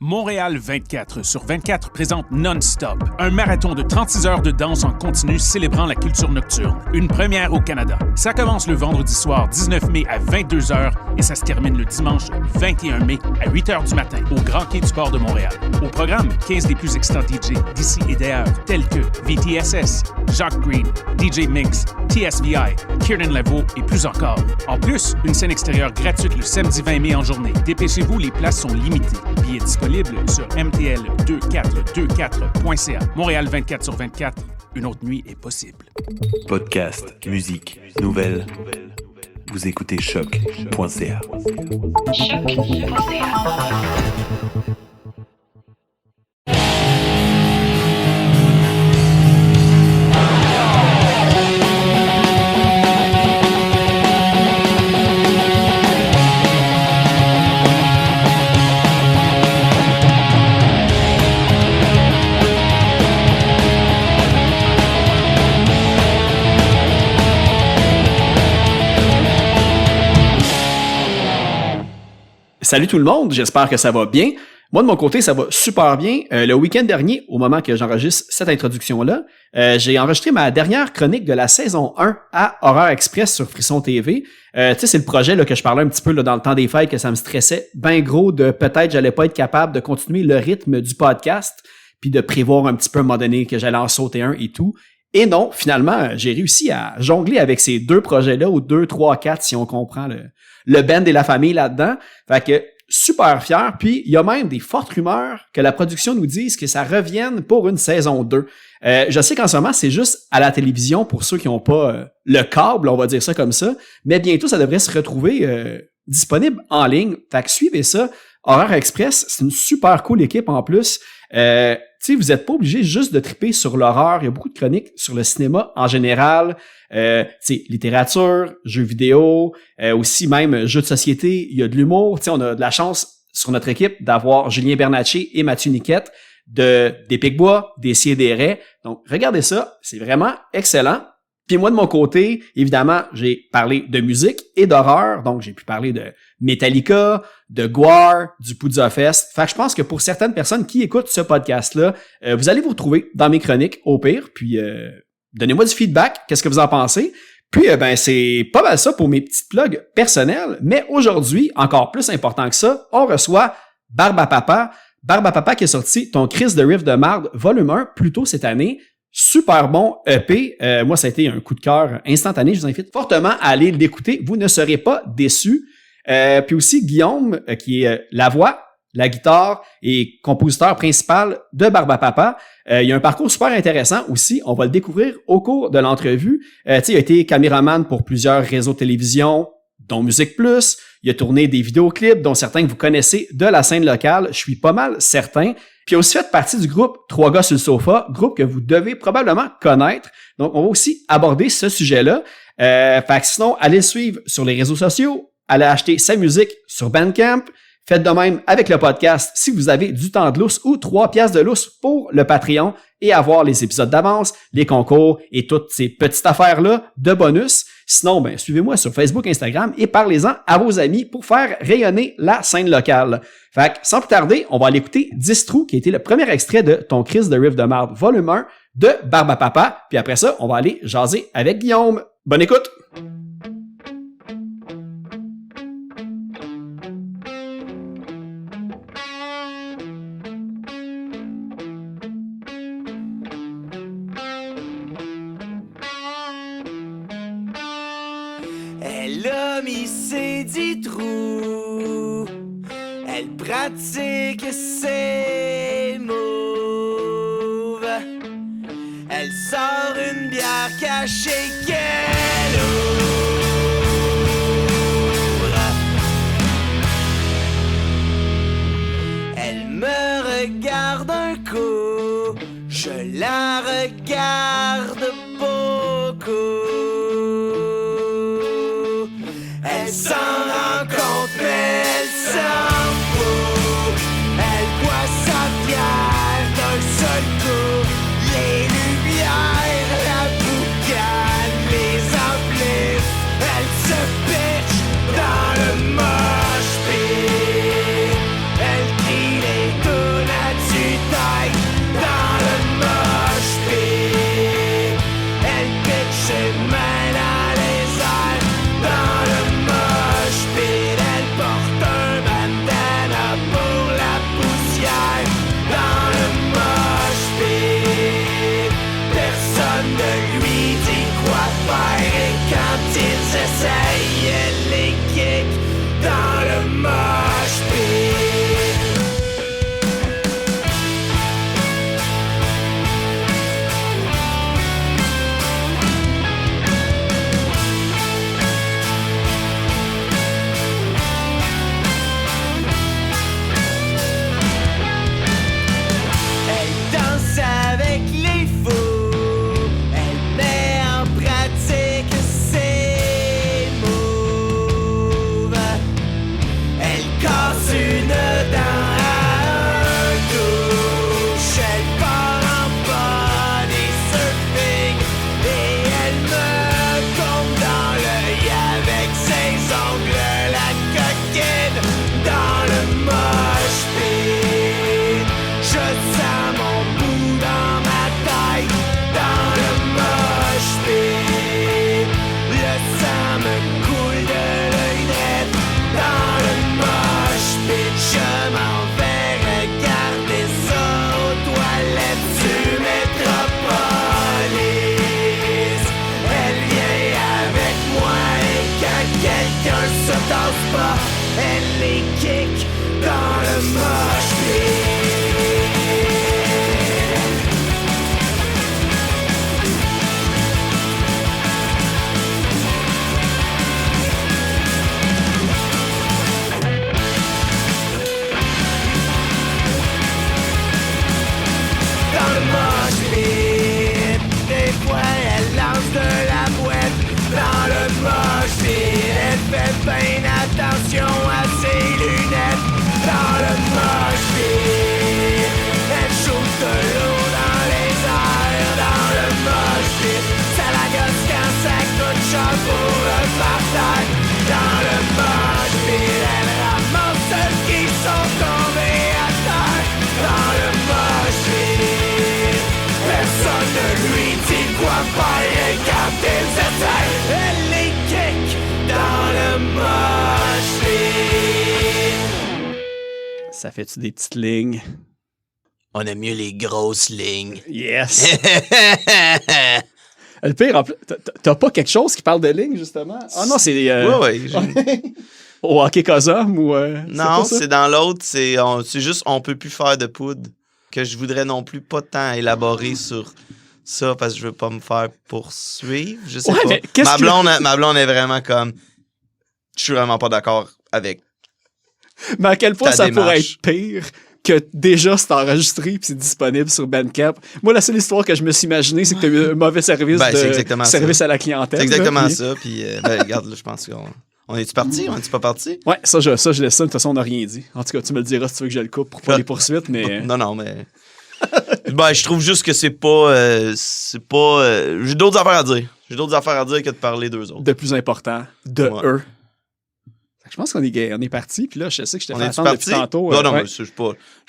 Montréal 24 sur 24 présente Non-Stop, un marathon de 36 heures de danse en continu célébrant la culture nocturne. Une première au Canada. Ça commence le vendredi soir 19 mai à 22h et ça se termine le dimanche 21 mai à 8h du matin au Grand Quai du Port de Montréal. Au programme, 15 des plus excitants DJ d'ici et d'ailleurs, tels que VTSS, Jacques Green, DJ Minx, TSVI, Kieran Laveau et plus encore. En plus, une scène extérieure gratuite le samedi 20 mai en journée. Dépêchez-vous, les places sont limitées. Billets disponibles sur mtl2424.ca. Montréal 24 sur 24, une autre nuit est possible. Podcast, musique, nouvelles. Vous écoutez choc.ca. Salut tout le monde, j'espère que ça va bien. Moi, de mon côté, ça va super bien. Le week-end dernier, au moment que j'enregistre cette introduction-là, j'ai enregistré ma dernière chronique de la saison 1 à Horreur Express sur Frisson TV. Tu sais, c'est le projet là, que je parlais un petit peu là, dans le temps des fêtes, que ça me stressait ben gros de peut-être j'allais pas être capable de continuer le rythme du podcast, puis de prévoir un petit peu à un moment donné que j'allais en sauter un et tout. Et non, finalement, j'ai réussi à jongler avec ces deux projets-là, ou 2, 3, 4, si on comprend le band et la famille là-dedans. Fait que super fier. Puis il y a même des fortes rumeurs que la production nous dise que ça revienne pour une saison 2. Je sais qu'en ce moment, c'est juste à la télévision pour ceux qui n'ont pas le câble, on va dire ça comme ça. Mais bientôt, ça devrait se retrouver disponible en ligne. Fait que suivez ça. Horreur Express, c'est une super cool équipe en plus. Tu sais, vous n'êtes pas obligé juste de triper sur l'horreur. Il y a beaucoup de chroniques sur le cinéma en général. Tu sais, littérature, jeux vidéo, aussi même jeux de société. Il y a de l'humour. Tu sais, on a de la chance sur notre équipe d'avoir Julien Bernatchez et Mathieu Niquette des Picbois, des Siédérets. Donc, regardez ça. C'est vraiment excellent. Puis moi, de mon côté, évidemment, j'ai parlé de musique et d'horreur. Donc, j'ai pu parler de Metallica, de Gwar, du Poudza Fest. Fait que je pense que pour certaines personnes qui écoutent ce podcast-là, vous allez vous retrouver dans mes chroniques, au pire. Puis, donnez-moi du feedback. Qu'est-ce que vous en pensez? Puis, ben, c'est pas mal ça pour mes petites plugs personnelles. Mais aujourd'hui, encore plus important que ça, on reçoit Barbe à Papa. Barbe à Papa qui est sorti Ton Crise de Riff de Marde, volume 1, plus tôt cette année. Super bon EP. Moi, ça a été un coup de cœur instantané. Je vous invite fortement à aller l'écouter. Vous ne serez pas déçus. Puis aussi, Guillaume, qui est la voix, la guitare et compositeur principal de Barbe à Papa. Il y a un parcours super intéressant aussi. On va le découvrir au cours de l'entrevue. Tu sais, il a été caméraman pour plusieurs réseaux de télévision, dont Musique Plus. Il a tourné des vidéoclips, dont certains que vous connaissez de la scène locale. Je suis pas mal certain. Puis il a aussi fait partie du groupe Trois gars sur le sofa, groupe que vous devez probablement connaître. Donc, on va aussi aborder ce sujet-là. Fait que sinon, allez le suivre sur les réseaux sociaux, allez acheter sa musique sur Bandcamp. Faites de même avec le podcast si vous avez du temps de lousse ou 3 piastres de lousse pour le Patreon et avoir les épisodes d'avance, les concours et toutes ces petites affaires-là de bonus. Sinon, ben, suivez-moi sur Facebook, Instagram et parlez-en à vos amis pour faire rayonner la scène locale. Fait que, sans plus tarder, on va aller écouter Distrou, qui a été le premier extrait de Ton Crise de Riff de Marde, volume 1 de Barbe à Papa. Puis après ça, on va aller jaser avec Guillaume. Bonne écoute! Elle a mis ses 10 trous, elle pratique ses moves, elle sort une bière cachée qu'elle ouvre. Elle me regarde un coup, je la regarde beaucoup. Elle s'en rend compte, mais elle s'en fout. Elle boit sa bière d'un seul coup. Les lumières, la boucane, les amplifs. Elle se pitch dans le mosh pit. Elle crie les deux. Elle les kick dans le mosh pit. Dans le mosh pit, des fois elle lance de la boîte. Dans le mosh pit, elle fait bien attention à ses lunettes. Dans le mosh pit, elle shoot de l'eau dans les airs. Dans le mosh pit, ça la gosse quand ça coûte cher pour le partage. Dans le mosh pit, elle ramasse ceux qui sont tombés à terre. Dans le mosh pit, personne ne lui dit quoi faire et quand il s'essaye, elle les kick dans le mosh pit. Ça fait-tu des petites lignes? On aime mieux les grosses lignes. Yes! Le pire, en plus, t'as pas quelque chose qui parle de lignes, justement? Ah non, c'est... Ouais. Au hockey Cosum ou... Non, c'est dans l'autre, c'est juste on peut plus faire de poudre. Que je voudrais non plus pas tant élaborer sur ça parce que je veux pas me faire poursuivre. Je sais Ouais, pas. mais qu'est-ce Ma blonde est vraiment comme... Je suis vraiment pas d'accord avec... Mais à quel point ta ça démarche. pourrait être pire que déjà c'est enregistré puis c'est disponible sur Bandcamp. Moi, la seule histoire que je me suis imaginé, c'est que t'as eu un mauvais service, Ben, c'est exactement service ça. à la clientèle. C'est exactement là, puis- ça. Puis, regarde, là, je pense qu'on... On est-tu parti? On est-tu pas parti? Ouais, ça, je laisse ça. De toute façon, on n'a rien dit. En tout cas, tu me le diras si tu veux que je le coupe pour pas les poursuites, mais... Non, mais... ben, je trouve juste que c'est pas... j'ai d'autres affaires à dire. J'ai d'autres affaires à dire que de parler d'eux autres. de plus important, de Ouais. eux. Je pense qu'on est parti, puis là, je sais que je t'ai On fait est-tu attendre parti? depuis tantôt. Non, ouais. mais je suis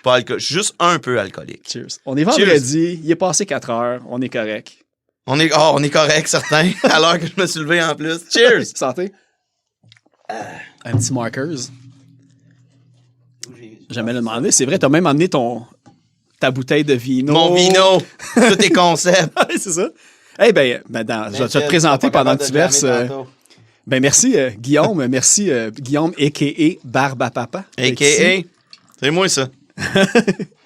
pas alcoolique. Je suis juste un peu alcoolique. Cheers. On est vendredi, il est passé 4 heures, on est correct. On est correct, certain. À l'heure que je me suis levé en plus. Cheers! Santé. Un petit Markers. Jamais le demander. C'est vrai, t'as même amené ta bouteille de vino. Mon vino! Tout est concept. Ouais, c'est ça. Eh ben, je vais te présenter pendant que tu verses. Merci Guillaume. Merci Guillaume, a.k.a. Barbe à Papa. A.K.A. C'est moi, ça.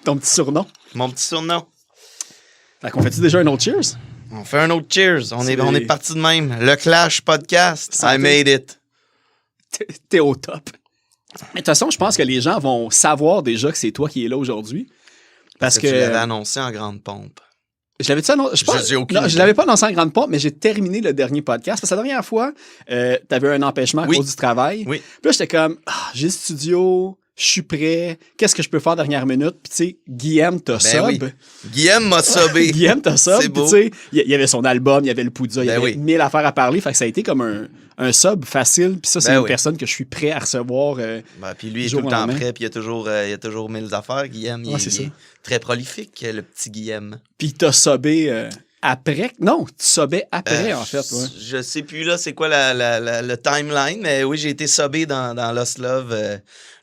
Ton petit surnom. Mon petit surnom. Fait qu'on fait-tu déjà un autre cheers? On fait un autre cheers. On C'est- est parti de même. Le Clash Podcast. Santé. I made it. T'es au top. Mais de toute façon, je pense que les gens vont savoir déjà que c'est toi qui es là aujourd'hui. Parce que tu l'avais annoncé en grande pompe. je l'avais-tu annoncé? J'ai aucune Non, je idée. l'avais pas annoncé en grande pompe, mais j'ai terminé le dernier podcast. Parce que la dernière fois, t'avais un empêchement à Oui. cause du travail. Oui. Puis là, j'étais comme, j'ai le studio, je suis prêt, qu'est-ce que je peux faire dernière minute? Puis tu sais, Guillaume t'a sub. oui. Guillaume m'a sobé. Guillaume t'a sub. C'est Puis beau. tu sais, il y avait son album, il y avait le Poudza, il y Ben avait oui. 1000 affaires à parler. Fait que ça a été comme un sub facile. Puis ça, c'est Ben une oui. personne que je suis prêt à recevoir. Ben, puis lui, il est Jour tout le au temps lendemain. prêt, puis il y a toujours 1000 affaires. Guillaume, Ouais, c'est ça. il est très prolifique, le petit Guillaume. Puis t'as subé après. Non, tu subais après, en fait. Ouais. Je sais plus là c'est quoi le timeline, mais oui, j'ai été sobé dans Lost Love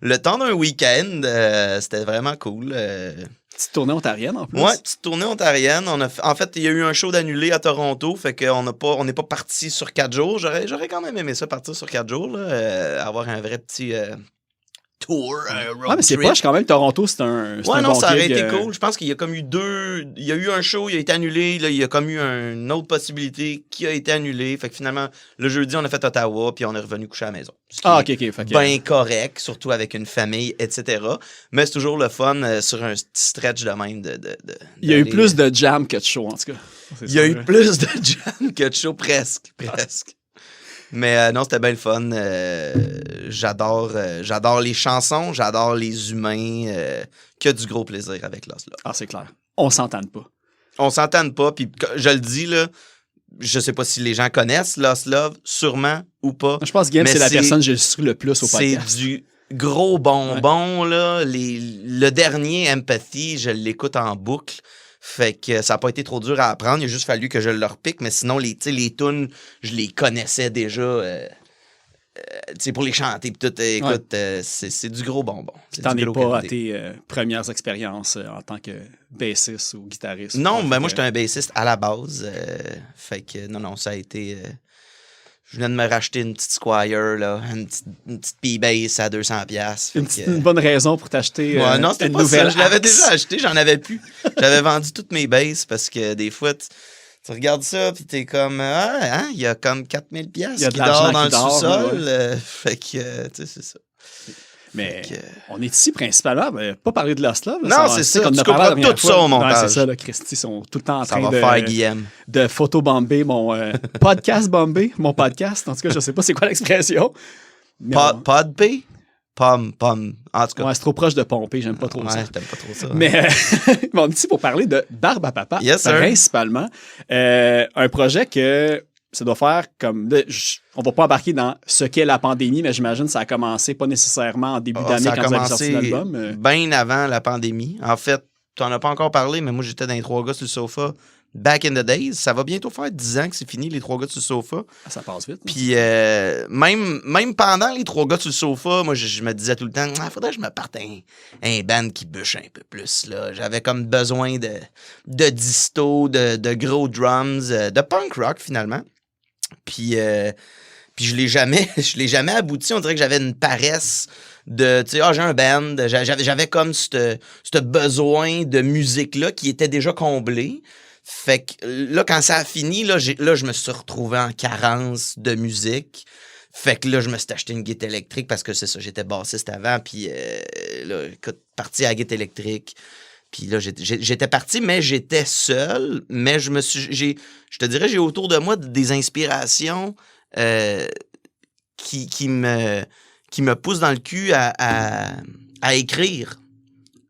le temps d'un week-end. C'était vraiment cool. Petite tournée ontarienne, en plus. Ouais, petite tournée ontarienne. En fait, il y a eu un show d'annulé à Toronto, fait qu'on n'est pas parti sur 4 jours. J'aurais quand même aimé ça, partir sur 4 jours, là, avoir un vrai petit tour, road Ouais, mais c'est trip. poche quand même. Toronto, c'est un Ouais, non, bon ça aurait gig, été cool. Je pense qu'il y a comme eu il y a eu un show, il a été annulé. Là, il y a comme eu une autre possibilité qui a été annulée. Fait que finalement, le jeudi, on a fait Ottawa, puis on est revenu coucher à la maison. Ce qui Ah, est OK. Fait que- bien correct, surtout avec une famille, etc. Mais c'est toujours le fun sur un petit stretch de même. Il y a eu d'aller- plus de jam que de show, en tout cas. C'est Il y a sûr. eu plus de jam que de show, presque. Mais non, c'était bien le fun. J'adore les chansons, j'adore les humains. Que du gros plaisir avec Lost Love. Ah, c'est clair. On s'entende pas. On s'entend pas, puis je le dis, là, je sais pas si les gens connaissent Lost Love, sûrement ou pas. Je pense que Guillaume, Mais c'est la c'est- personne que j'ai su le plus au C'est podcast. du gros bonbon, là. Le dernier Empathy, je l'écoute en boucle. Fait que ça n'a pas été trop dur à apprendre. Il a juste fallu que je le repique. Mais sinon, les tunes, je les connaissais déjà. Pour les chanter. Pis tout, écoute, c'est du gros bonbon. C'est T'en du es gros pas à qualité. tes premières expériences en tant que bassiste ou guitariste. Non, Fait ben moi, que- j'étais un bassiste à la base. Fait que non, ça a été... Je venais de me racheter une petite Squire, là, une petite P-Bass à 200$. Une bonne raison pour t'acheter non, c'était une pas nouvelle ça. Je l'avais axe. déjà acheté, j'en avais plus. J'avais vendu toutes mes basses parce que des fois, tu regardes ça puis t'es comme, il y a comme 4000$ Il y a qui de l'argent dort dans qui le dort, sous-sol. ouais. Fait que, tu sais, c'est ça. Mais Fait que- on est ici principalement, pas parler de Lost Love. Non, c'est ça. Tu couperas tout ça au montage. Ouais, c'est ça, là, Christy sont tout le temps en Ça train va faire Guillaume. de photobomber mon podcast bomber, mon podcast. En tout cas, je sais pas c'est quoi l'expression. Mais Podpay? Pomme. En tout cas. ouais, c'est trop proche de pomper, j'aime pas trop ça. Ouais, t'aimes pas trop ça. Mais on est ici pour parler de Barbe à Papa, Yes, sir. principalement. Un projet que ça doit faire comme... on va pas embarquer dans ce qu'est la pandémie, mais j'imagine que ça a commencé pas nécessairement en début d'année Ça a quand vous avez sorti commencé l'album. bien avant la pandémie. En fait, t'en as pas encore parlé, mais moi, j'étais dans les 3 gars sur le sofa back in the days. Ça va bientôt faire 10 ans que c'est fini, les 3 gars sur le sofa. Ça passe vite. Puis même pendant les 3 gars sur le sofa, moi, je me disais tout le temps, faudrait que je me parte un band qui bûche un peu plus. Là. J'avais comme besoin de disto, de gros drums, de punk rock, finalement. Puis je l'ai jamais abouti. On dirait que j'avais une paresse de, tu sais, j'ai un band. J'avais comme ce besoin de musique-là qui était déjà comblé. Fait que là, quand ça a fini, là, je me suis retrouvé en carence de musique. Fait que là, je me suis acheté une guitare électrique parce que c'est ça, j'étais bassiste avant. Puis là, écoute, parti à la guitare électrique. Puis là, j'étais parti, mais j'étais seul. Mais je te dirais, j'ai autour de moi des inspirations qui me poussent dans le cul à écrire.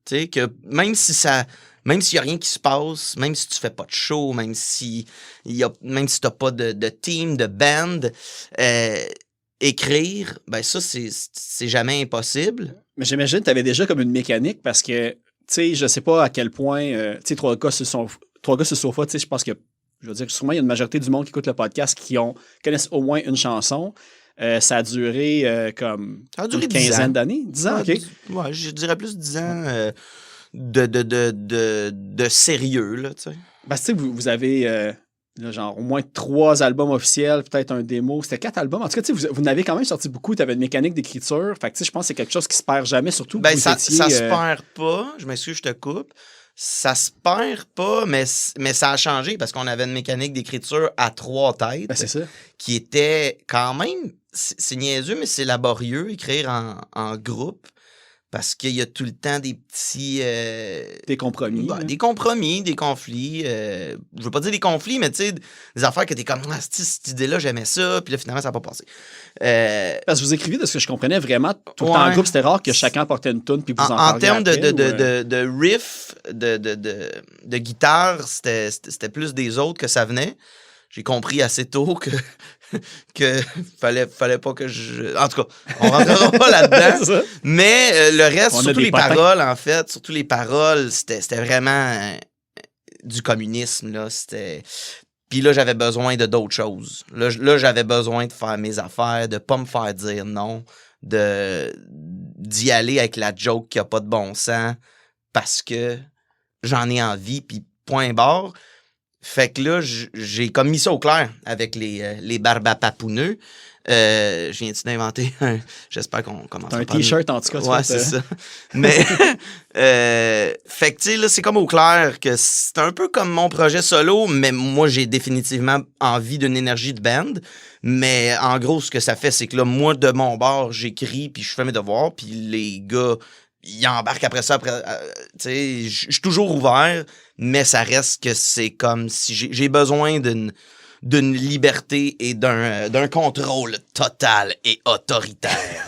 Tu sais, que même s'il n'y a rien qui se passe, même si tu fais pas de show, même si t'as pas de team, de band, écrire, ben ça, c'est jamais impossible. Mais j'imagine que tu avais déjà comme une mécanique parce que, tu sais, je sais pas à quel point, tu sais, 3 gars sur le sofa, tu sais, je pense que, je veux dire, sûrement, il y a une majorité du monde qui écoute le podcast qui connaissent au moins une chanson. Ça a duré comme une quinzaine d'années. 10 ans, OK. Ouais, je dirais plus 10 ans de sérieux, là, tu sais. Parce que, tu sais, vous avez là, genre au moins 3 albums officiels, peut-être un démo. C'était 4 albums. En tout cas, tu sais, vous n'avez quand même sorti beaucoup. Tu avais une mécanique d'écriture. Fait que, tu sais, je pense que c'est quelque chose qui se perd jamais, surtout Ben, que ça vous étiez, se perd pas. Je m'excuse, je te coupe. Ça se perd pas, mais ça a changé parce qu'on avait une mécanique d'écriture à 3 têtes. Ben, c'est ça. Qui était quand même, c'est niaiseux, mais c'est laborieux, écrire en groupe. Parce qu'il y a tout le temps des petits... Des compromis. Des compromis, des conflits. Je veux pas dire des conflits, mais tu sais, des affaires que t'es comme, cette idée-là, j'aimais ça, puis là, finalement, ça n'a pas passé. Parce que vous écriviez, de ce que je comprenais, vraiment, tout le temps en groupe, c'était rare que chacun portait une toune, puis vous en parliez termes après, de riff, de guitare, c'était plus des autres que ça venait. J'ai compris assez tôt que fallait pas que je... En tout cas, on rentrera pas là-dedans. Mais le reste, surtout les paroles, en fait, surtout les paroles, c'était vraiment du communisme, là. Puis là, j'avais besoin de d'autres choses. Là, j'avais besoin de faire mes affaires, de pas me faire dire non, d'y aller avec la joke qui a pas de bon sens parce que j'en ai envie, puis point barre. Fait que là, j'ai comme mis ça au clair avec les barbes à papouneux. Je viens-tu d'inventer un... J'espère qu'on commence T'as un t-shirt, en tout cas. Ouais, c'est ça. Mais, fait que, tu sais, là, c'est comme au clair que c'est un peu comme mon projet solo, mais moi, j'ai définitivement envie d'une énergie de band. Mais en gros, ce que ça fait, c'est que là, moi, de mon bord, j'écris, puis je fais mes devoirs, puis les gars... Il embarque après ça, tu sais, je suis toujours ouvert, mais ça reste que c'est comme si j'ai besoin d'une liberté et d'un contrôle total et autoritaire.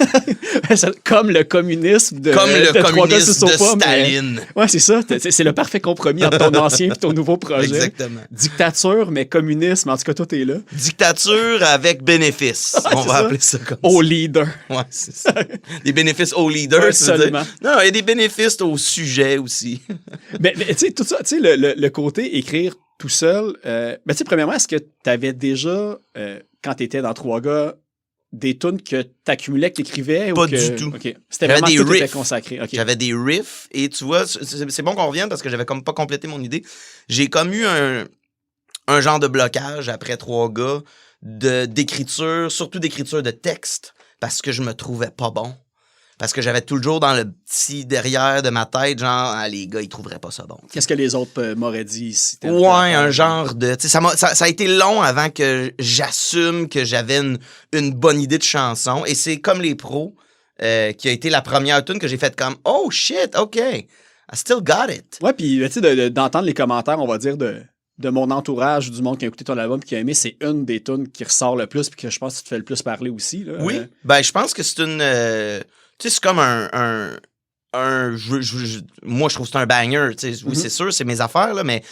Comme le communisme de Staline. Mais... Ouais, c'est ça. C'est le parfait compromis entre ton ancien et ton nouveau projet. Exactement. Dictature, mais communisme. En tout cas, toi, t'es là. Dictature avec bénéfices. On va appeler ça comme ça. Au leader. Ouais, c'est ça. Des bénéfices au leader. Ouais, seulement. Non, il y a des bénéfices au sujet aussi. mais tu sais, tout ça, tu sais, le côté écrire tout seul. Ben, tu sais, premièrement, est-ce que tu avais déjà, quand tu étais dans 3 gars, des tunes que tu accumulais, que tu écrivais? Pas du tout. Okay. C'était vraiment tout était consacré. Okay. J'avais des riffs et tu vois, c'est bon qu'on revienne parce que j'avais comme pas complété mon idée. J'ai comme eu un genre de blocage après 3 gars d'écriture, surtout d'écriture de texte, parce que je me trouvais pas bon. Parce que j'avais toujours dans le petit derrière de ma tête, genre, les gars, ils trouveraient pas ça bon. Qu'est-ce que les autres m'auraient dit? Si ouais, un genre de... Ça a été long avant que j'assume que j'avais une bonne idée de chanson. Et c'est comme les pros, qui a été la première tune que j'ai faite comme « Oh shit, OK, I still got it. » Ouais, puis tu sais, d'entendre les commentaires, on va dire, de mon entourage, du monde qui a écouté ton album et qui a aimé, c'est une des tunes qui ressort le plus puis que je pense que tu te fais le plus parler aussi. Là. Oui, ben je pense que c'est une... tu sais, c'est comme moi, je trouve que c'est un banger. Tu sais, oui, c'est sûr, c'est mes affaires, là, mais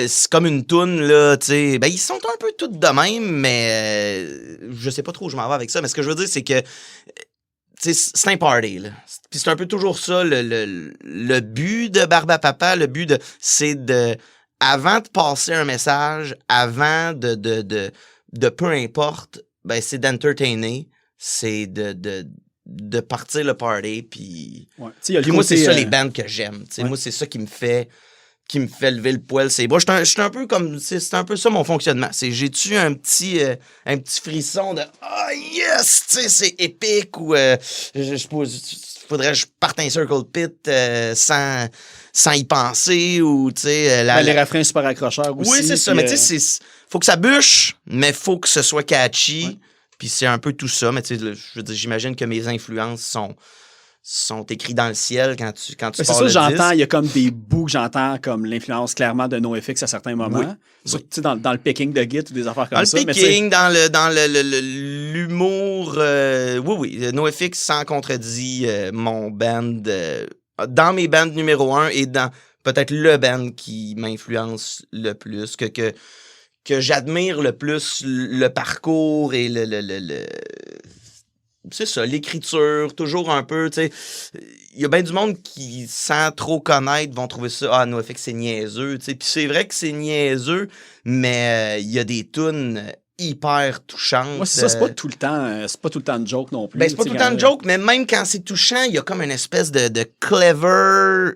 c'est comme une toune, là, tu sais. Ben, ils sont un peu tous de même, mais je sais pas trop où je m'en vais avec ça. Mais ce que je veux dire, c'est que c'est un party, là. Puis c'est un peu toujours ça, le but de Barbe à Papa, c'est de... Avant de passer un message, avant de peu importe, ben c'est d'entertainer, c'est de partir le party, puis moi, c'est ça les bands que j'aime. Moi, c'est ça qui me fait lever le poil. Je suis un peu comme... C'est un peu ça mon fonctionnement. J'ai-tu un petit frisson de « Ah, yes! » Tu sais, c'est épique, ou faudrait que je parte un circle pit sans y penser, ou tu sais... les refrains super accrocheurs aussi. Oui, c'est ça, mais tu sais, faut que ça bûche, mais faut que ce soit catchy. Ouais. Puis c'est un peu tout ça, mais tu sais, je veux dire, j'imagine que mes influences sont écrites dans le ciel quand tu pars c'est ça, j'entends, il y a comme des bouts que j'entends comme l'influence clairement de NoFX à certains moments. Oui. Tu sais, dans le picking de Git ou des affaires comme ça. Dans le picking, dans l'humour, oui, NoFX sans contredit mon band, dans mes bands numéro 1 et dans peut-être le band qui m'influence le plus, que j'admire le plus le parcours et c'est ça, l'écriture, toujours un peu, tu sais. Il y a bien du monde qui, sans trop connaître, vont trouver ça, NoFX, c'est niaiseux, tu sais. Puis c'est vrai que c'est niaiseux, mais il y a des tunes hyper touchantes. Moi, c'est ça, c'est pas tout le temps de joke non plus. Ben, c'est pas tout le temps de joke, mais même quand c'est touchant, il y a comme une espèce de clever...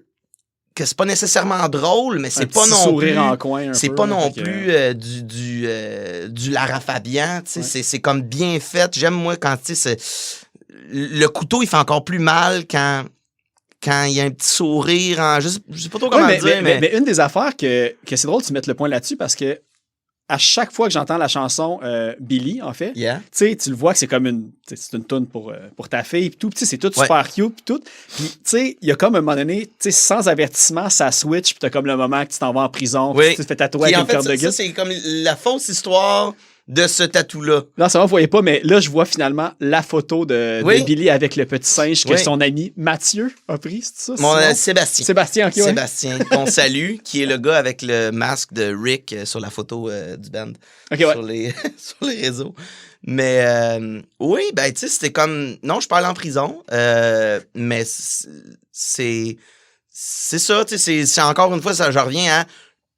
que c'est pas nécessairement drôle, mais c'est pas non plus... en coin c'est pas non plus du Lara Fabian, tu sais, c'est comme bien fait. J'aime, moi, quand, tu sais, le couteau, il fait encore plus mal quand il y a un petit sourire. Je sais pas trop comment dire, mais une des affaires que c'est drôle que tu mettes le point là-dessus, parce que à chaque fois que j'entends la chanson Billy, en fait, tu sais, tu le vois que c'est comme une toune pour ta fille, pis tout, c'est tout super cute, pis tout. Puis, tu sais, il y a comme un moment donné, tu sais, sans avertissement, ça switch, puis t'as comme le moment que tu t'en vas en prison, puis tu te fais tatouer avec une corde de guide. Ça, c'est comme la fausse histoire de ce tatou-là. Non, ça, vous voyez pas, mais là, je vois finalement la photo de Billy avec le petit singe que son ami Mathieu a pris, c'est ça? Sébastien. Sébastien, OK, Sébastien, qu'on salue, qui est le gars avec le masque de Rick sur la photo du band. Okay, sur les réseaux. Mais oui, ben, tu sais, c'était comme... Non, je parle en prison, mais c'est ça, tu sais, c'est encore une fois, ça, je reviens à...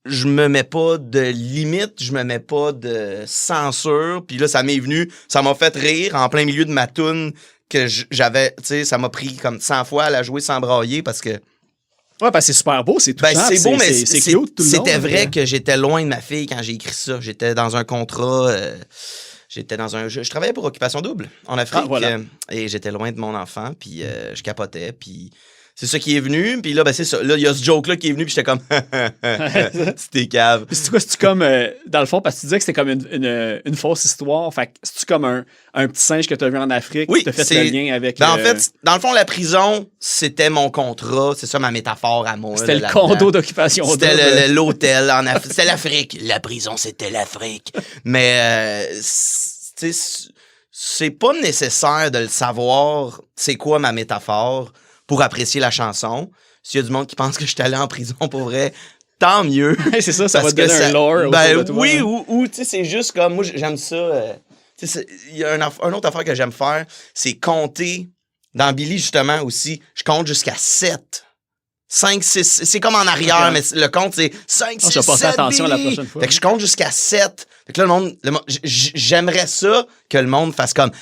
Je me mets pas de limite, je me mets pas de censure. Puis là, ça m'est venu, ça m'a fait rire en plein milieu de ma toune que j'avais, tu sais, ça m'a pris comme 100 fois à la jouer sans brailler parce que... Ouais, parce que c'est super beau, c'est touchant. Ben, c'est beau, mais c'est cute tout le long. C'était vrai que j'étais loin de ma fille quand j'ai écrit ça. J'étais dans un contrat... je travaillais pour Occupation Double en Afrique. Et j'étais loin de mon enfant, puis je capotais, puis... C'est ça qui est venu, puis là, ben c'est ça. Là, il y a ce joke-là qui est venu, puis j'étais comme... C'était cave. Puis c'est quoi, c'est-tu comme... dans le fond, parce que tu disais que c'était comme une fausse histoire, fait que c'est-tu comme un petit singe que tu as vu en Afrique, oui, tu as fait le lien avec... Ben, en fait, dans le fond, la prison, c'était mon contrat, c'est ça ma métaphore à moi. C'était le condo d'Occupation Double. C'était l'hôtel en Afrique. C'était l'Afrique. La prison, c'était l'Afrique. Mais, tu sais, c'est pas nécessaire de le savoir, c'est quoi ma métaphore, pour apprécier la chanson. S'il y a du monde qui pense que je suis allé en prison pour vrai, tant mieux. C'est ça, ça va te donner un lore. Ben oui, ou tu sais, c'est juste comme... Moi, j'aime ça. Il y a une autre affaire que j'aime faire, c'est compter. Dans Billy, justement, aussi, je compte jusqu'à 7. 5, 6, c'est comme en arrière, mais le compte, c'est 5, 6, 7, je vais passer attention la prochaine fois. Fait que je compte jusqu'à 7. Fait que là, le monde j'aimerais ça que le monde fasse comme,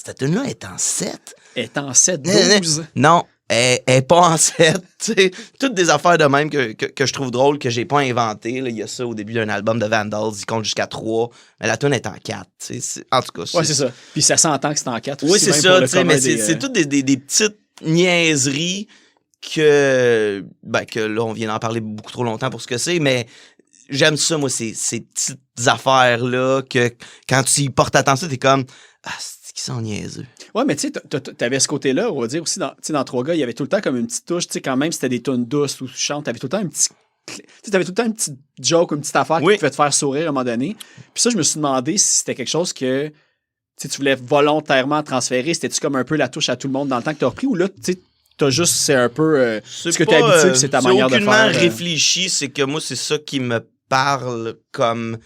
cette tune-là est en 7. Est en 7, 12. Non. est pas en 7, tu sais. Toutes des affaires de même que je trouve drôles, que j'ai pas inventé. Il y a ça au début d'un album de Vandals, il compte jusqu'à 3, mais la tune est en 4, tu sais. En tout cas, Ouais, c'est ça. Puis ça s'entend que c'est en 4 aussi. Oui, c'est même ça, pour le tu sais, commun mais c'est toutes des petites niaiseries que là, on vient d'en parler beaucoup trop longtemps pour ce que c'est, mais j'aime ça, moi, ces petites affaires-là que quand tu y portes attention, t'es comme, c'est qui sont niaiseux. Ouais, mais tu sais, t'avais ce côté-là, on va dire aussi, dans Trois gars, il y avait tout le temps comme une petite touche, tu sais, quand même, c'était des tunes douces où tu chantes, t'avais tout le temps un petit... Tu sais, t'avais tout le temps une petite joke, une petite affaire qui pouvait te faire sourire à un moment donné. Puis ça, je me suis demandé si c'était quelque chose que tu voulais volontairement transférer. C'était-tu comme un peu la touche à tout le monde dans le temps que t'as repris, ou là, tu sais, t'as juste, c'est un peu ce que t'es habitué, puis c'est ta manière de faire. C'est aucunement réfléchi, c'est que moi, c'est ça qui me parle comme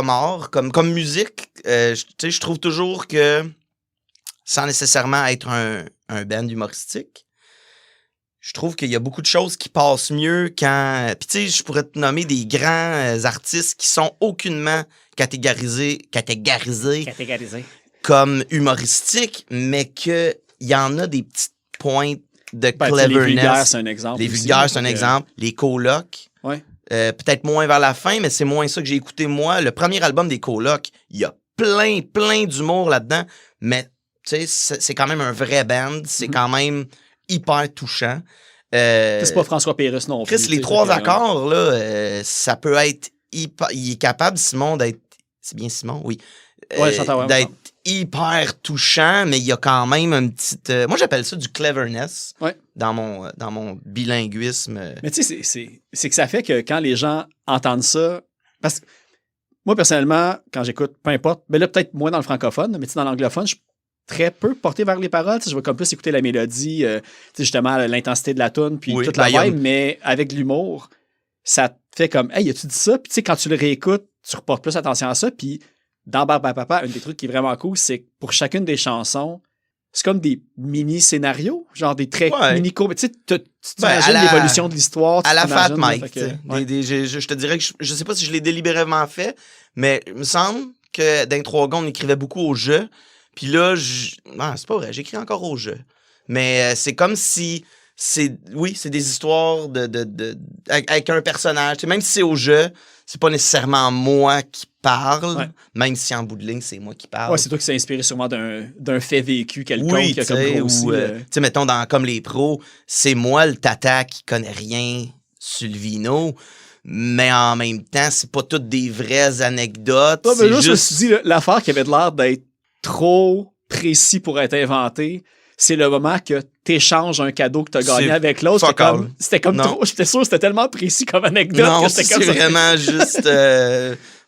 art, comme musique. Tu sais, je trouve toujours que, sans nécessairement être un band humoristique, je trouve qu'il y a beaucoup de choses qui passent mieux quand... Puis tu sais, je pourrais te nommer des grands artistes qui sont aucunement catégorisés comme humoristiques, mais qu'il y en a des petites pointes de cleverness. Les vulgaires, c'est un exemple. Les vulgaires, c'est un exemple. Les colocs. Ouais. Peut-être moins vers la fin, mais c'est moins ça que j'ai écouté moi. Le premier album des colocs, il y a plein d'humour là-dedans, mais tu sais, c'est quand même un vrai band. C'est quand même hyper touchant. C'est pas François Pérusse non plus. Chris, les 3 accords, là, ça peut être hyper... Il est capable, Simon, d'être... C'est bien Simon, oui. D'être hyper touchant, mais il y a quand même une petite... moi, j'appelle ça du cleverness dans mon bilinguisme. Mais tu sais, c'est que ça fait que quand les gens entendent ça... Parce que moi, personnellement, quand j'écoute, peu importe, mais là, peut-être moins dans le francophone, mais tu sais, dans l'anglophone, je suis très peu porté vers les paroles. Je vais comme plus écouter la mélodie, justement, l'intensité de la tune, puis toute la vibe, mais avec de l'humour, ça te fait comme, hey, as-tu dit ça? Puis tu sais, quand tu le réécoutes, tu reportes plus attention à ça, puis dans Barbe Papa, un des trucs qui est vraiment cool, c'est que pour chacune des chansons, c'est comme des mini-scénarios, genre des très mini-cours. Tu sais, tu imagines l'évolution de l'histoire. À la Fat Mike. Je te dirais que je sais pas si je l'ai délibérément fait, mais il me semble que dans 3 gars, on écrivait beaucoup au jeu. Puis là, non, c'est pas vrai, j'écris encore au jeu. Mais c'est comme si... c'est des histoires avec un personnage. T'sais, même si c'est au jeu, c'est pas nécessairement moi qui parle, même si en bout de ligne, c'est moi qui parle. Ouais, c'est toi qui s'est inspiré sûrement d'un fait vécu quelconque qui a comme grossi. Tu sais, mettons, comme les pros, c'est moi le tata qui connaît rien sur le vino, mais en même temps, c'est pas toutes des vraies anecdotes. Ouais, mais là, je me suis dit, l'affaire qui avait l'air d'être trop précis pour être inventé, c'est le moment que t'échanges un cadeau que t'as gagné avec l'autre. C'était comme trop. J'étais sûr que c'était tellement précis comme anecdote. Non, que c'est comme vraiment juste...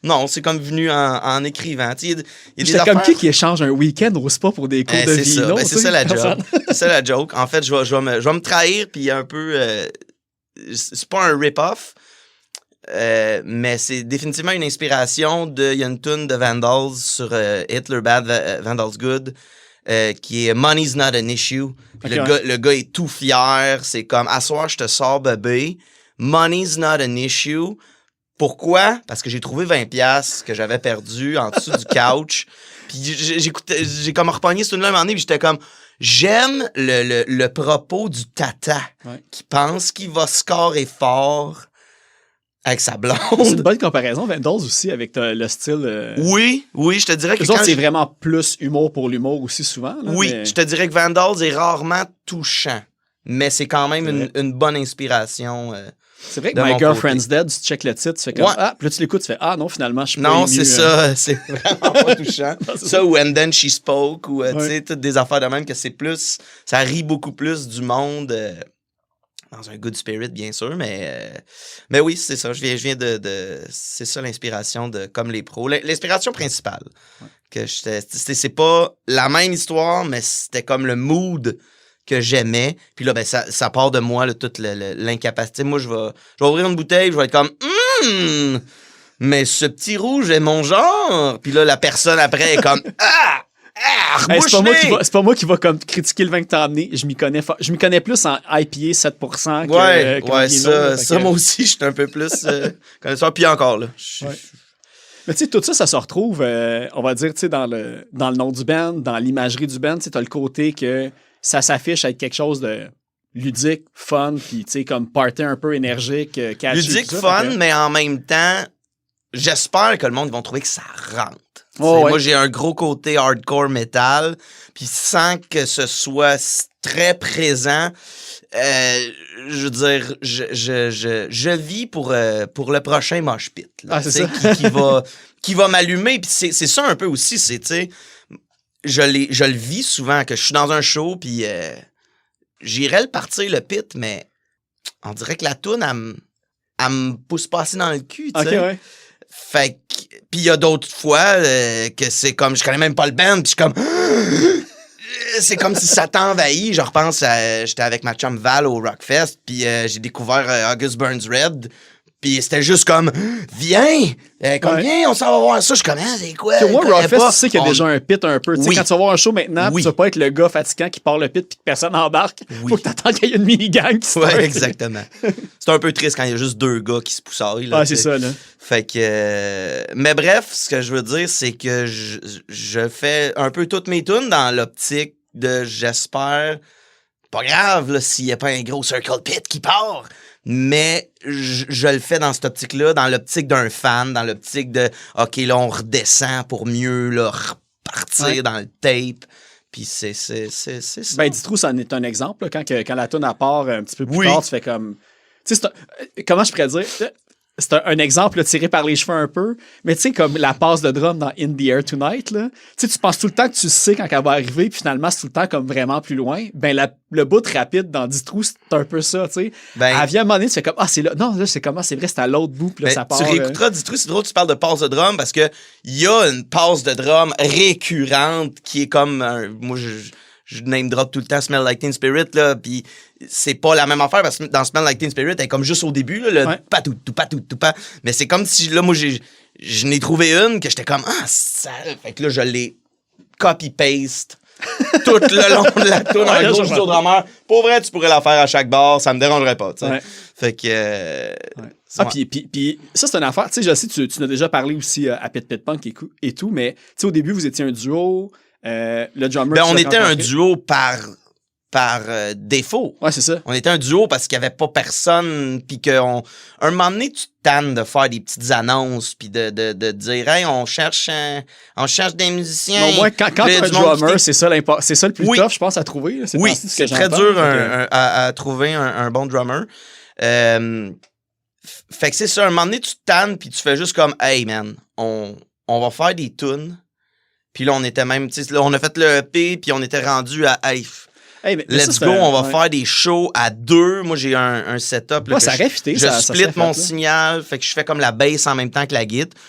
non, c'est comme venu en écrivant. J'étais comme qui échange un week-end au spa pour des cours de vino. C'est ça la joke. C'est ça la joke. En fait, je vais me trahir, puis un peu... c'est pas un rip-off, mais c'est définitivement une inspiration de... Il y a une tune de Vandals sur Hitler Bad, Vandals Good, qui est Money's Not an Issue. Okay, le gars est tout fier. C'est comme, à soir, je te sors, bébé. Money's Not an Issue. Pourquoi? Parce que j'ai trouvé 20$ que j'avais perdu en dessous du couch. Puis j'ai comme repogné ce tune-là un moment donné, puis j'étais comme, j'aime le propos du tata qui pense qu'il va scorer fort avec sa blonde. C'est une bonne comparaison, Vandals aussi, avec le style... Oui, je te dirais que c'est vraiment plus humour pour l'humour aussi souvent. Là, je te dirais que Vandals est rarement touchant, mais c'est quand même une bonne inspiration. C'est vrai que My Girlfriend's Dead, tu checkes le titre, tu fais comme puis là tu l'écoutes, tu fais non, finalement, je suis pas ému. Non, c'est ça, c'est vraiment pas touchant. Ça ou And Then She Spoke, ou tu sais, toutes des affaires de même que c'est plus, ça rit beaucoup plus du monde dans un good spirit, bien sûr, mais oui, c'est ça, je viens de c'est ça l'inspiration de Comme les pros, l'inspiration principale. Que c'est pas la même histoire, mais c'était comme le mood que j'aimais. Puis là, ben, ça part de moi, là, toute l'incapacité. Moi, je vais ouvrir une bouteille, je vais être comme mais ce petit rouge est mon genre. Puis là, la personne après est comme c'est pas moi qui va comme critiquer le vin que t'as amené. Je m'y connais plus en IPA 7% que ça moi aussi, je suis un peu plus connaisseur. Puis encore, là. Mais tu sais, tout ça, ça se retrouve, on va dire, tu sais, dans le nom du band, dans l'imagerie du band, tu sais, t'as le côté que ça s'affiche avec quelque chose de ludique, fun, puis tu sais, comme party un peu énergique, catchy. Ludique, tout ça, fun, fait que- mais en même temps, j'espère que le monde va trouver que ça rentre. Oh, ouais. Moi, j'ai un gros côté hardcore metal, puis sans que ce soit très présent, je veux dire, je vis pour le prochain mosh pit. Là, Ah, c'est tu sais, ça. qui va m'allumer. Puis c'est ça un peu aussi, c'est, tu sais, je le vis souvent, que je suis dans un show, puis j'irais le partir, le pit, mais on dirait que la toune, elle me pousse pas assez dans le cul, tu Ok, sais. ouais. Fait que, pis il y a d'autres fois que c'est comme, je connais même pas le band, pis je suis comme, c'est comme si ça t'envahit. Je repense j'étais avec ma chum Val au Rockfest, puis j'ai découvert August Burns Red, puis c'était juste comme, viens, comme Ouais. viens, on s'en va voir ça. Je suis comme, ah, c'est quoi? Puis au moins, je connais Rockfest, pas. tu sais qu'il y a On- déjà un pit un peu. Tu sais, Oui. quand tu vas voir un show maintenant, Oui. tu vas pas être le gars fatigant qui part le pit puis que personne n'embarque. Oui. Faut que t'attendes qu'il y ait une mini-gang qui se Ouais, starte. exactement. C'est un peu triste quand il y a juste deux gars qui se poussaillent. là, Ah, tu c'est sais. ça, là. Fait que... mais bref, ce que je veux dire, c'est que je fais un peu toutes mes tunes dans l'optique de, j'espère, pas grave là, s'il n'y a pas un gros circle pit qui part, mais je le fais dans cette optique-là, dans l'optique d'un fan, dans l'optique de, OK, là, on redescend pour mieux là, repartir Ouais. dans le tape. Puis c'est ça. Ben, Ditrou, ça en est un exemple. Là, quand la toune à part un petit peu plus Oui. tard, tu fais comme. Tu sais, comment je pourrais dire? C'est un exemple là, tiré par les cheveux un peu, mais tu sais, comme la passe de drum dans In the Air Tonight, là, tu sais, tu penses tout le temps que tu sais quand elle va arriver, puis finalement, c'est tout le temps comme vraiment plus loin. Ben, le bout rapide dans Ditrou, c'est un peu ça, tu sais. Ben, Elle vient à un moment donné, tu fais comme, ah, c'est là. Non, là, c'est comment? C'est vrai, c'est à l'autre bout, puis là, ben, ça part. tu réécouteras Ditrou, c'est drôle que tu parles de passe de drum parce que il y a une passe de drum récurrente qui est comme moi je name drop tout le temps Smell Like Teen Spirit là, puis c'est pas la même affaire parce que dans Smell Like Teen Spirit, elle est comme juste au début là, le Ouais. patou tout pas, mais c'est comme si là moi je n'ai trouvé une que j'étais comme ah ça, fait que là je l'ai copy paste tout le long de la toune Ouais, là, en gros je juste au drummer. Pour vrai, tu pourrais la faire à chaque bar, ça me dérangerait pas, tu sais. Ouais. Fait que Ah, ouais. puis ça, c'est une affaire. Tu sais, je sais, tu n'as déjà parlé aussi à Pit Pit Punk et tout, mais tu sais, au début, vous étiez un duo. Le drummer. Ben, tu on l'as était un rencontré. duo par défaut. Ouais, c'est ça. On était un duo parce qu'il n'y avait pas personne, puis un moment donné, tu te tannes de faire des petites annonces, puis de dire, hey, on cherche des musiciens. Mais au moins, quand Puis il y tu a as du un monde drummer, qui c'est ça le plus Oui. tough, je pense, à trouver. Là, Oui, parti de ce c'est que très j'entends. dur Fait que- à trouver un bon drummer. Fait que c'est ça, un moment donné, tu te tannes, puis tu fais juste comme, hey man, on va faire des tunes. Puis là, on était même, tu sais, là, on a fait le EP, puis on était rendu à, hey, Hey, mais ça, let's c'est go, un- on va ouais. faire des shows à deux. Moi, j'ai un setup. Là, Ouais, que ça aurait fité, je ça split serait fait, mon là. signal, fait que je fais comme la bass en même temps que la guitare.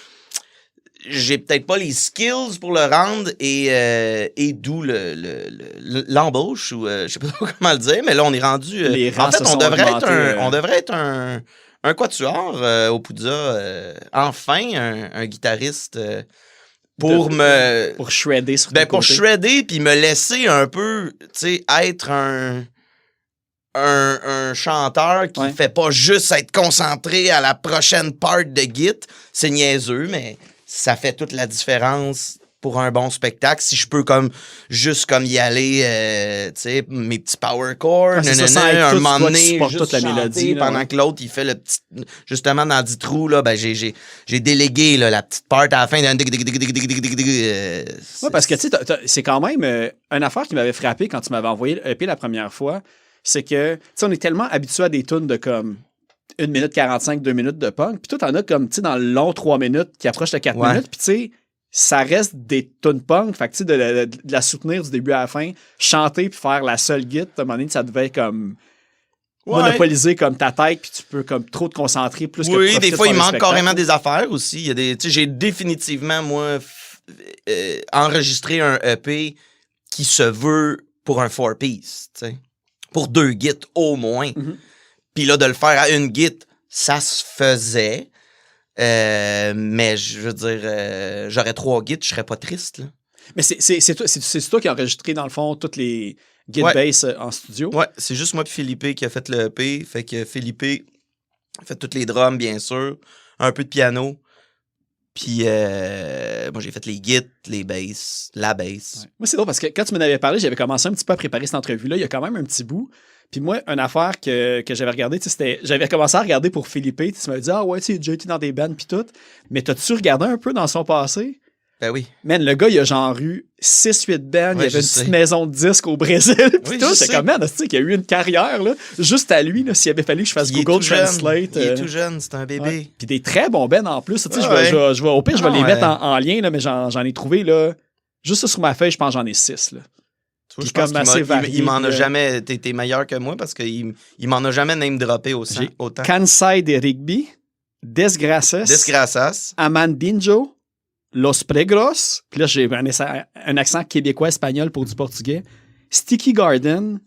J'ai peut-être pas les skills pour le rendre et d'où l'embauche ou je sais pas trop comment le dire, mais là on est rendu. Les rangs En fait, se sont augmentés, on devrait être un quatuor au Poudza. Enfin, un guitariste pour me Pour shredder sur ben, tes pour côtés. shredder puis me laisser un peu, tu sais, être un chanteur qui Ouais. fait pas juste être concentré à la prochaine part de git. C'est niaiseux, mais ça fait toute la différence pour un bon spectacle. Si je peux juste comme y aller, tu sais, mes petits power chords, Ouais, c'est ça, sans être un tout, moment toi qui donné, supportes juste toute la chanter mélodie, là, pendant ouais. que l'autre, il fait le petit... Justement, dans 10 trous, là, ben, j'ai délégué là, la petite part à la fin d'un... Ouais, parce que tu sais, c'est quand même une affaire qui m'avait frappé quand tu m'avais envoyé le EP la première fois. C'est que, tu sais, on est tellement habitué à des tunes de comme 1 minute 45, 2 minutes de punk. Puis toi, t'en as comme, tu sais, dans le long 3 minutes qui approche de 4 Ouais. minutes. Puis tu sais, ça reste des tunes punk. Fait que tu sais, de la soutenir du début à la fin, chanter puis faire la seule guitare, à un moment donné, ça devait comme monopoliser comme ta tête. Puis tu peux comme trop te concentrer plus que Oui, profiter des de fois, faire il le manque spectacle. carrément des affaires aussi. Il y a des, tu sais, j'ai définitivement, moi, enregistré un EP qui se veut pour un 4-piece, tu sais. Pour 2 gits au moins. Mhm. Puis là, de le faire à une git, ça se faisait. Mais je veux dire, j'aurais 3 gits, je serais pas triste, là. Mais c'est toi qui as enregistré, dans le fond, toutes les git Ouais. bass en studio. Ouais, c'est juste moi et Philippe qui a fait le EP. Fait que Philippe a fait toutes les drums, bien sûr. Un peu de piano. Puis moi, j'ai fait les gits, les basses, la bass. Ouais. Moi, c'est drôle parce que quand tu m'en avais parlé, j'avais commencé un petit peu à préparer cette entrevue-là. Il y a quand même un petit bout. Puis moi, une affaire que j'avais regardée, j'avais commencé à regarder pour Philippe. Tu m'avais dit, ah ouais, tu sais, déjà été dans des bands puis tout. Mais t'as-tu regardé un peu dans son passé? Ben oui. Man, le gars, il a genre eu 6-8 bands, il y avait une petite maison de disques au Brésil. Puis tout, c'est comme, man, tu sais, qu'il a eu une carrière, là, juste à lui, là, s'il avait fallu que je fasse Google Translate. Il est tout jeune, c'est un bébé. Ouais. Puis des très bons bands en plus. Tu sais, au pire, je vais les mettre en lien, là, mais j'en ai trouvé, là, juste ça sur ma feuille, je pense que j'en ai 6, là. Tu vois, je pense qu'il m'en a jamais. T'es meilleur que moi parce qu'il m'en a jamais name droppé autant. Kansai de Rigby, Desgraças, Amandinho, Los Pregros, puis là, j'ai un accent québécois-espagnol pour du portugais, Sticky Garden,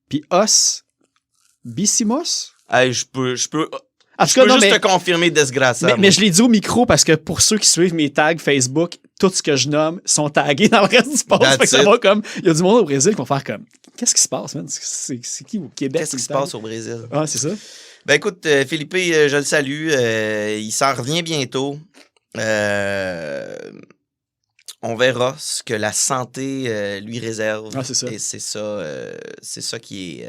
puis Os Bissimos. Hey, je peux juste te confirmer Desgraças. Mais je l'ai dit au micro parce que pour ceux qui suivent mes tags Facebook, tout ce que je nomme sont tagués dans le reste du post. Fait que ça va comme. Il y a du monde au Brésil qui vont faire comme. Qu'est-ce qui se passe, man? C'est qui au Québec? Qu'est-ce qui se passe au Brésil? Ah, c'est ça. Ben écoute, Philippe, je le salue. Il s'en revient bientôt. On verra ce que la santé lui réserve. Ah, c'est ça. Et c'est ça qui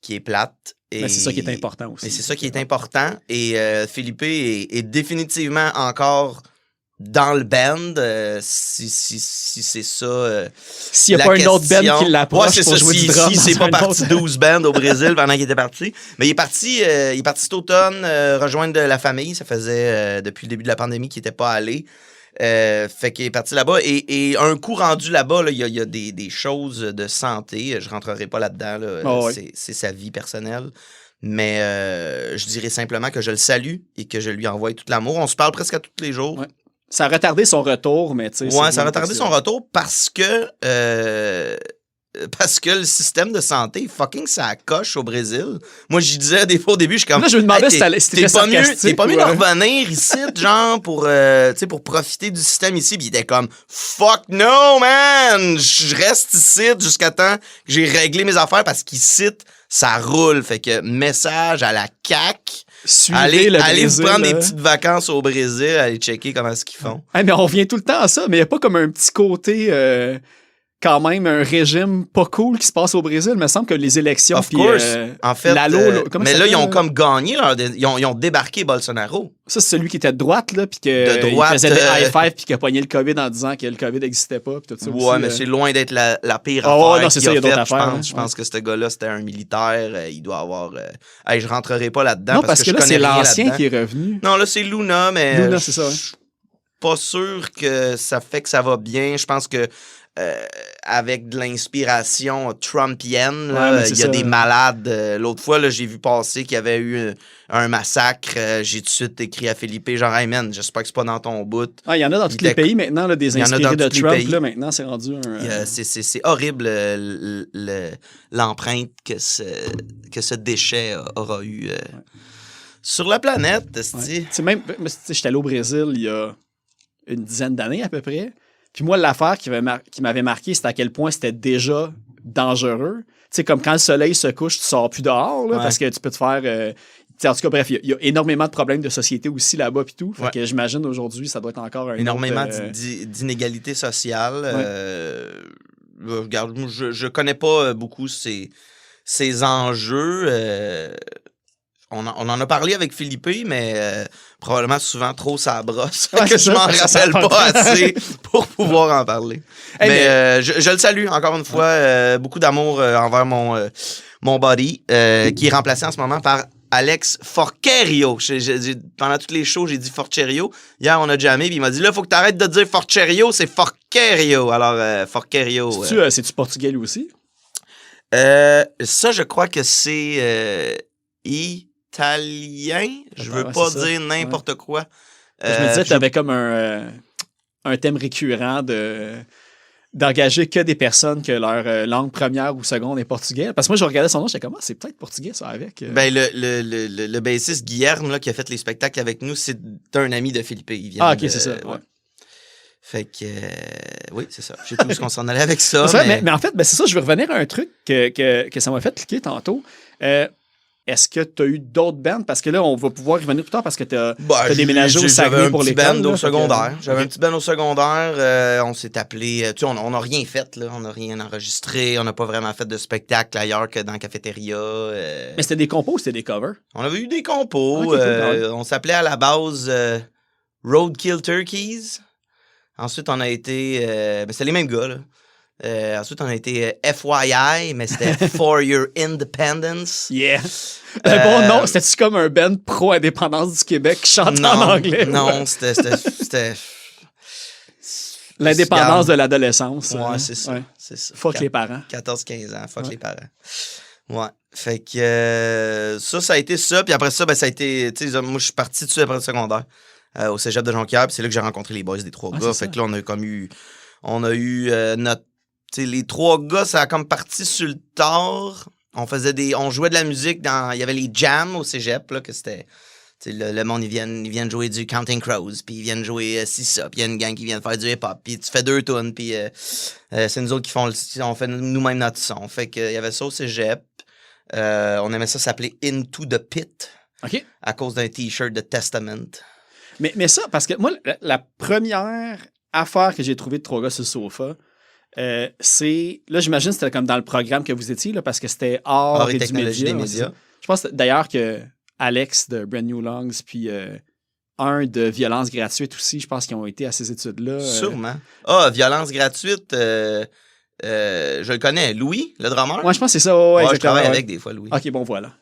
est plate. Mais c'est ça qui est important aussi. Et c'est ça qui est important. Et Philippe est définitivement encore dans le band. Si c'est ça. S'il n'y a pas une autre band qui l'approche pour jouer du drum. Si c'est pas parti 12 bands au Brésil pendant qu'il était parti. Mais il est parti cet automne rejoindre la famille. Ça faisait depuis le début de la pandémie qu'il n'était pas allé. Fait qu'il est parti là-bas et un coup rendu là-bas, il y a des choses de santé. Je rentrerai pas là-dedans. C'est sa vie personnelle. Mais je dirais simplement que je le salue et que je lui envoie tout l'amour. On se parle presque à tous les jours. Ouais. Ça a retardé son retour, mais tu sais. Ouais, ça a retardé son retour parce que le système de santé, fucking, ça coche au Brésil. Moi, j'y disais des fois au début, je suis comme. Là, je me demandais si t'es pas mieux de revenir ici, genre, pour profiter du système ici. Puis il était comme, fuck no, man! Je reste ici jusqu'à temps que j'ai réglé mes affaires parce qu'ici, ça roule. Fait que message à la CAQ. Allez vous prendre des petites vacances au Brésil, allez checker comment est-ce qu'ils font. Hey, mais on revient tout le temps à ça, mais il n'y a pas comme un petit côté, quand même, un régime pas cool qui se passe au Brésil. Il me semble que les élections, of course. En fait, mais là, ils ont comme gagné, ils ont débarqué Bolsonaro. Ça, c'est celui qui était de droite, là, puis qu'il faisait des high-five, puis qu'il a pogné le COVID en disant que le COVID n'existait pas, puis tout ça. Ouais, aussi, mais c'est loin d'être la pire affaire. Non, c'est ça, il y a d'autres affaires. Je pense que ce gars-là, c'était un militaire. Il doit avoir. Je rentrerai pas là-dedans. Non, parce que là, c'est l'ancien qui est revenu. Non, là, c'est Luna, mais. Luna, c'est ça, ouais. Je suis pas sûr que ça fait que ça va bien. Je pense que. Avec de l'inspiration trumpienne, il y a des malades. L'autre fois, là, j'ai vu passer qu'il y avait eu un massacre. J'ai tout de suite écrit à Philippe, genre, hey man, j'espère que c'est pas dans ton bout. Ah, il y en a dans tous les pays maintenant, là, des inspirés de Trump. Là, maintenant, c'est rendu c'est horrible l'empreinte que ce déchet aura eu sur la planète. Ouais. Même, j'étais allé au Brésil il y a une dizaine d'années à peu près. Puis moi, l'affaire qui m'avait marqué, c'était à quel point c'était déjà dangereux. Tu sais, comme quand le soleil se couche, tu sors plus dehors, là, parce que tu peux te faire... en tout cas, bref, il y a énormément de problèmes de société aussi là-bas puis tout. Fait que j'imagine aujourd'hui, ça doit être encore énormément d'inégalités sociales. Regarde, je connais pas beaucoup ces enjeux. On en a parlé avec Philippe, mais probablement souvent trop ça brosse. Que je m'en rappelle pas assez pour pouvoir en parler. Hey, mais je le salue encore une fois. Beaucoup d'amour envers mon buddy, qui est remplacé en ce moment par Alex Forquerio. Pendant toutes les shows, j'ai dit Forquerio. Hier, on a jammé, puis il m'a dit, là, il faut que tu arrêtes de dire Forquerio, c'est Forquerio. Alors, Forquerio. C'est-tu portugais lui aussi? Ça, je crois que c'est italien. Je veux pas dire n'importe quoi. Je me disais que tu avais comme un thème récurrent d'engager que des personnes que leur langue première ou seconde est portugais. Parce que moi, je regardais son nom, j'étais comme, c'est peut-être portugais, ça, avec. Ben, le bassiste Guilherme, là, qui a fait les spectacles avec nous, c'est un ami de Philippe. Il vient c'est ça. Ouais. Fait que, oui, c'est ça. Je sais plus où qu'on s'en allait avec ça. Mais en fait, c'est ça, je veux revenir à un truc que ça m'a fait cliquer tantôt. est-ce que tu as eu d'autres bands? Parce que là, on va pouvoir y revenir plus tard parce que tu as déménagé au J'avais Saguenay pour l'école. J'avais un petit band au là, secondaire. que- J'avais Ok. un petit band au secondaire. On s'est appelé... Tu sais, on n'a rien fait, là. On n'a rien enregistré. On n'a pas vraiment fait de spectacle ailleurs que dans la cafétéria. Mais c'était des compos ou c'était des covers? On avait eu des compos. Ok, cool, ouais. On s'appelait à la base Roadkill Turkeys. Ensuite, on a été... c'était les mêmes gars, là. Ensuite, on a été FYI, mais c'était For Your Independence. Yeah. Bon, non, c'était-tu comme un band pro-indépendance du Québec qui chante en anglais? Non, c'était... L'indépendance de l'adolescence. Ouais, c'est ça. Ouais. C'est ça. Fuck les parents. 14-15 ans, fuck Ouais. les parents. Ouais. Fait que ça a été ça. Puis après ça, ben, ça a été... Tu sais, moi, je suis parti tout de suite après le secondaire au cégep de Jonquière. Puis c'est là que j'ai rencontré les boys des trois Ah, gars. c'est Fait ça. que là, on a eu notre... Tu sais, les trois gars, ça a comme parti sur le tard. On jouait de la musique il y avait les jams au cégep, là, que c'était... Tu sais, le monde, ils viennent jouer du Counting Crows, puis ils viennent jouer ci, ça, puis il y a une gang qui vient faire du hip-hop, puis tu fais 2 tunes, puis c'est nous autres qui on fait nous-mêmes notre son. Fait qu'il y avait ça au cégep. On aimait ça s'appeler Into the Pit, OK. à cause d'un T-shirt de Testament. Mais ça, parce que moi, la première affaire que j'ai trouvée de 3 gars sur le sofa, c'est... Là, j'imagine que c'était comme dans le programme que vous étiez, là, parce que c'était art et du technologie média. des ouais, c'est médias. ça. Je pense d'ailleurs que Alex de Brand New Lungs, puis un de Violence gratuite aussi, je pense qu'ils ont été à ces études-là. Sûrement. Violence gratuite, je le connais. Louis, le drummer? Ouais, je pense que c'est ça. Ouais, je exactement, travaille ouais. avec des fois, Louis. OK, bon, voilà.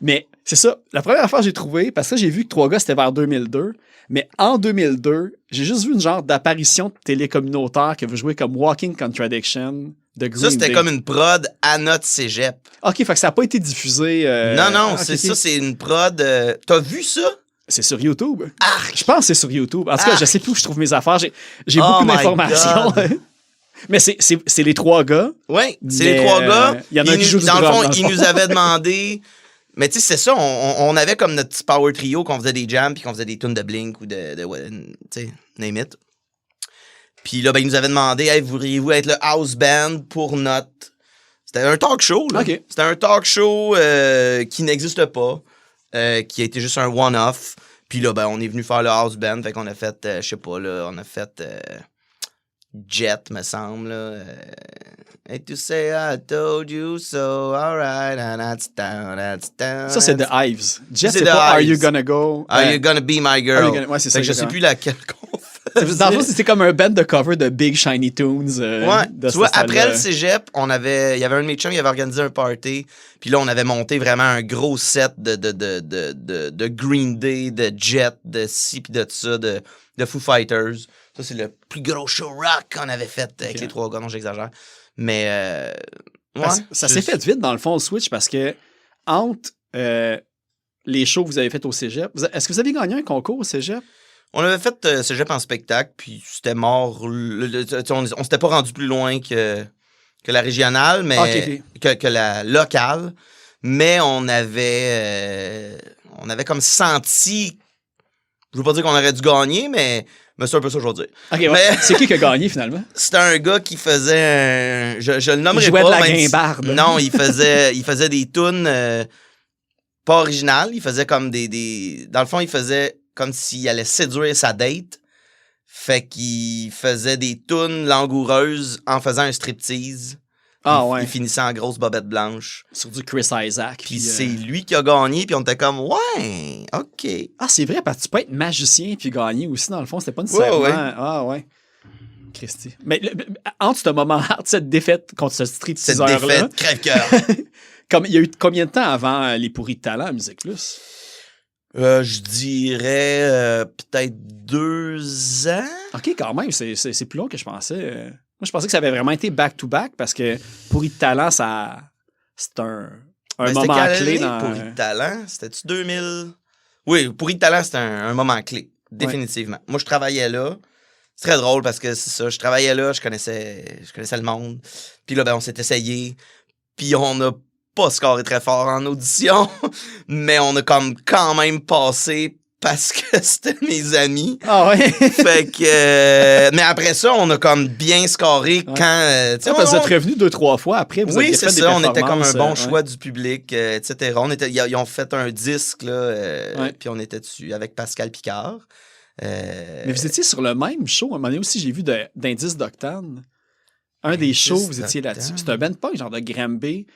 Mais c'est ça. La première affaire que j'ai trouvée, parce que j'ai vu que 3 gars, c'était vers 2002. Mais en 2002, j'ai juste vu une genre d'apparition de télé communautaire que vous jouez comme Walking Contradiction de Green Ça, c'était Day. comme une prod à notre cégep. OK, fait que ça n'a pas été diffusé. Non, ok, c'est ok. ça, c'est une prod... T'as vu ça? C'est sur YouTube. Arc! Je pense que c'est sur YouTube. En tout cas, je sais plus où je trouve mes affaires. J'ai Oh beaucoup my d'informations. God. Mais c'est les 3 gars. Oui, c'est Mais, les 3 gars. il y en a un qui joue du dans le drum, fond, dans le ils fond. nous avaient demandé... Mais tu sais, c'est ça, on avait comme notre petit power trio qu'on faisait des jams puis qu'on faisait des tunes de Blink ou tu sais, name it. Puis là, ben, ils nous avaient demandé, hey, voudriez-vous être le house band pour notre... C'était un talk show, là. OK. C'était un talk show qui n'existe pas, qui a été juste un one-off. Puis là, ben, on est venu faire le house band, fait qu'on a fait, je sais pas, là, on a fait Jet, me semble, là. And to say I told you so, alright, and that's down. Ça, c'est The Hives. Jet, C'est c'est The pas Are Hives. You Gonna Go? Are you gonna be my girl? Are you gonna- ouais, c'est ça, Fait que je sais exactement. plus laquelle qu'on fait. Dans le fond, c'était comme un band de cover de Big Shiny Tunes. Ouais, de tu vois, ce style-là. après le cégep, il y avait un de mes chums qui avait organisé un party, puis là, on avait monté vraiment un gros set de Green Day, de Jet, de ci pis de ça, de Foo Fighters. Ça, c'est le plus gros show rock qu'on avait fait avec Ok. les 3 gars, non, j'exagère. Mais, ouais. Ça s'est fait vite dans le fond, le Switch, parce que entre les shows que vous avez fait au cégep, est-ce que vous avez gagné un concours au cégep? On avait fait cégep en spectacle, puis c'était mort. On s'était pas rendu plus loin que la régionale, mais Ok. que la locale. Mais on avait comme senti. Je veux pas dire qu'on aurait dû gagner, mais c'est un peu ça que je veux dire. OK, ouais. Mais- C'est qui a gagné finalement? C'était un gars qui faisait un. Je le nommerai Il jouait pas. de la même si- guimbarde. Non, il faisait des tunes pas originales. Il faisait comme des. Dans le fond, il faisait comme s'il allait séduire sa date. Fait qu'il faisait des tunes langoureuses en faisant un striptease. Ah Il ouais. finissait en grosse bobette blanche. Sur du Chris Isaac. Puis c'est lui qui a gagné, puis on était comme, ouais, OK. Ah, c'est vrai, parce que tu peux être magicien puis gagner aussi, dans le fond. C'était pas nécessairement... Ouais. Ah ouais. Christy. Mais entre ce moment, entre cette défaite contre ce street Cette teaser-là, défaite crève-cœur. il y a eu combien de temps avant les pourris de talent à Musique Plus? Je dirais peut-être 2 ans. OK, quand même, c'est plus long que je pensais. Moi, je pensais que ça avait vraiment été back-to-back parce que pourri de talent, c'est un Ben, moment c'était clé quelle dans... année, Pourri de talent, c'était-tu 2000? Oui, Pourri de talent, c'était un moment clé, définitivement. Moi, je travaillais là. C'est très drôle parce que c'est ça, je travaillais là, je connaissais le monde. Puis là, ben, on s'est essayé. Puis on n'a pas scoré très fort en audition, mais on a comme quand même passé parce que c'était mes amis. Ah ouais? Fait que... mais après ça, on a comme bien scoré quand... tu sais, Parce que vous êtes revenu 2-3 fois après. Vous oui, aviez c'est fait des ça. On était comme un bon performances, choix du public, etc. Ils ont fait un disque, là, puis on était dessus avec Pascal Picard. Mais vous étiez sur le même show. À un moment donné aussi, j'ai vu d'Indice d'Octane. Un des shows, vous étiez là-dessus. C'est un band punk, genre de Granby.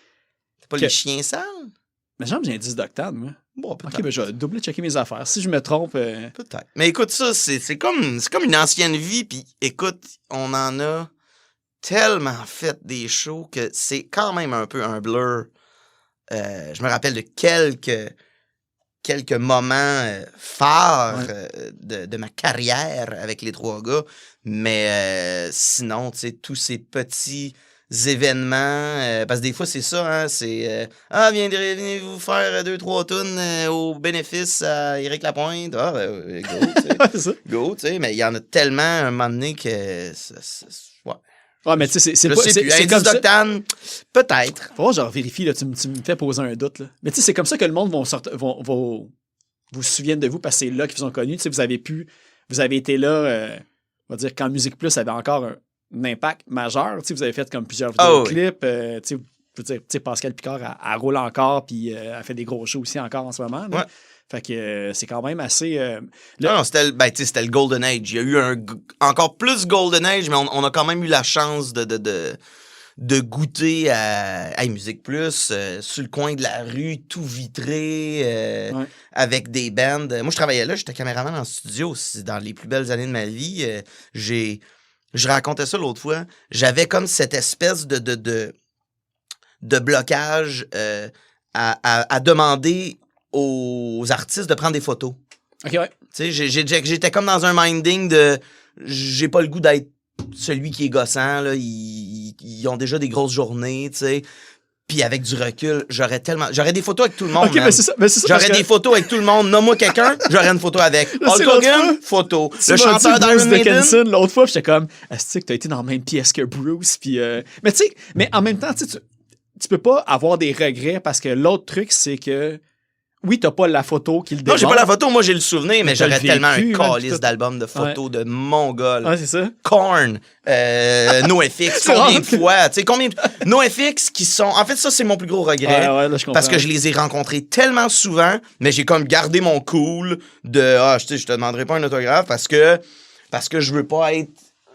C'est pas les chiens sales? Mais genre, j'ai Indice d'Octane, moi. Bon, peut-être. Ok, ben je vais double-checker mes affaires. Si je me trompe... Peut-être. Mais écoute, ça, c'est comme une ancienne vie, puis écoute, on en a tellement fait des shows que c'est quand même un peu un blur. Je me rappelle de quelques moments phares de ma carrière avec les trois gars, mais sinon, tu sais, tous ces petits événements, parce que des fois, c'est ça, hein, c'est venez vous faire 2-3 tunes au bénéfice à Éric Lapointe, go, tu sais, go, tu sais, mais il y en a tellement un moment donné que ouais. Ouais, mais tu sais, c'est Je pas... sais plus, C'est comme ça. d'Octane, peut-être. Faut voir, je vérifie, là, tu me fais poser un doute, là. Mais tu sais, c'est comme ça que le monde vous se souvienne de vous, parce que c'est là qu'ils vous ont connu. Tu sais, vous avez été là, on va dire, quand Musique Plus avait encore un impact majeur. Tu sais, vous avez fait comme plusieurs vidéoclips. Tu sais, je veux dire, tu sais, Pascal Picard, elle roule encore, puis elle fait des gros shows aussi encore en ce moment. Là. Ouais. Fait que c'est quand même assez... Non, c'était le Golden Age. Il y a eu encore plus Golden Age, mais on a quand même eu la chance de goûter à Musique Plus, sur le coin de la rue, tout vitré, avec des bands. Moi, je travaillais là, j'étais caméraman en studio. C'est dans les plus belles années de ma vie. Je racontais ça l'autre fois. J'avais comme cette espèce de blocage à demander aux artistes de prendre des photos. OK, ouais. Tu sais, j'étais comme dans un minding de... J'ai pas le goût d'être celui qui est gossant, là. Ils ont déjà des grosses journées, tu sais. Puis avec du recul, j'aurais des photos avec tout le monde, OK, mais c'est ça. J'aurais des photos avec tout le monde. Nomme-moi quelqu'un, j'aurais une photo avec. Hulk Hogan, photo. Le chanteur d'Iron Maiden. L'autre fois, j'étais comme, est-ce que t'as été dans la même pièce que Bruce? Puis, mais tu sais, mais en même temps, tu peux pas avoir des regrets parce que l'autre truc, c'est que oui, t'as pas la photo qui le démontre. Non, j'ai pas la photo, moi j'ai le souvenir, mais j'aurais tellement vécu, un calice d'albums de photos de Mongol. Ouais, c'est ça. Korn, NoFX, combien de fois, tu sais, NoFX qui sont... En fait, ça, c'est mon plus gros regret. Ouais, là, je comprends. Parce que je les ai rencontrés tellement souvent, mais j'ai comme gardé mon cool de, je te demanderai pas un autographe parce que je veux pas être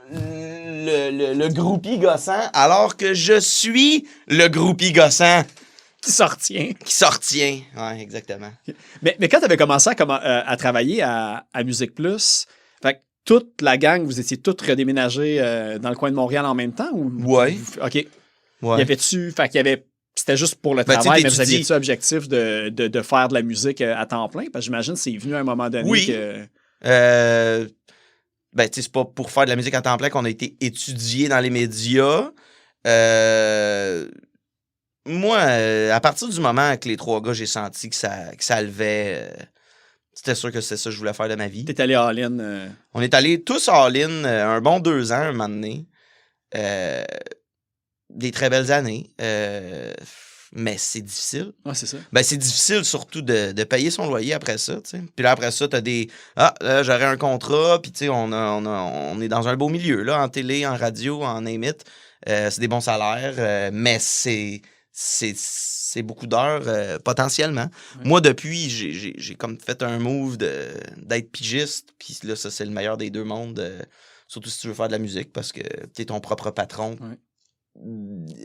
le groupie gossant, alors que je suis le groupie gossant. Qui sortient. Ouais, exactement. Mais quand tu avais commencé à travailler à Musique Plus, fait que toute la gang, vous étiez tous redéménagés dans le coin de Montréal en même temps? Ou, Ouais. OK. Ouais. Y avait-tu... Fait qu'il y avait... C'était juste pour le Ben, travail, mais vous aviez-tu objectif de faire de la musique à temps plein? Parce que j'imagine que c'est venu à un moment donné oui. que... Ben, tu sais, c'est pas pour faire de la musique à temps plein qu'on a été étudié dans les médias. Moi, à partir du moment que les trois gars, j'ai senti que ça levait, c'était sûr que c'est ça que je voulais faire de ma vie. T'es allé all-in. On est allés tous all-in un bon 2 ans, un moment donné. Des très belles années. Mais c'est difficile. Ouais, c'est ça. Ben, c'est difficile surtout de payer son loyer après ça, tu sais. Puis là, après ça, t'as des... là, j'aurais un contrat, puis tu sais, on est dans un beau milieu, là, en télé, en radio, en name it. C'est des bons salaires, mais c'est beaucoup d'heures, potentiellement. Ouais. Moi, depuis, j'ai comme fait un move d'être pigiste, puis là, ça, c'est le meilleur des deux mondes, surtout si tu veux faire de la musique, parce que t'es ton propre patron. Ouais.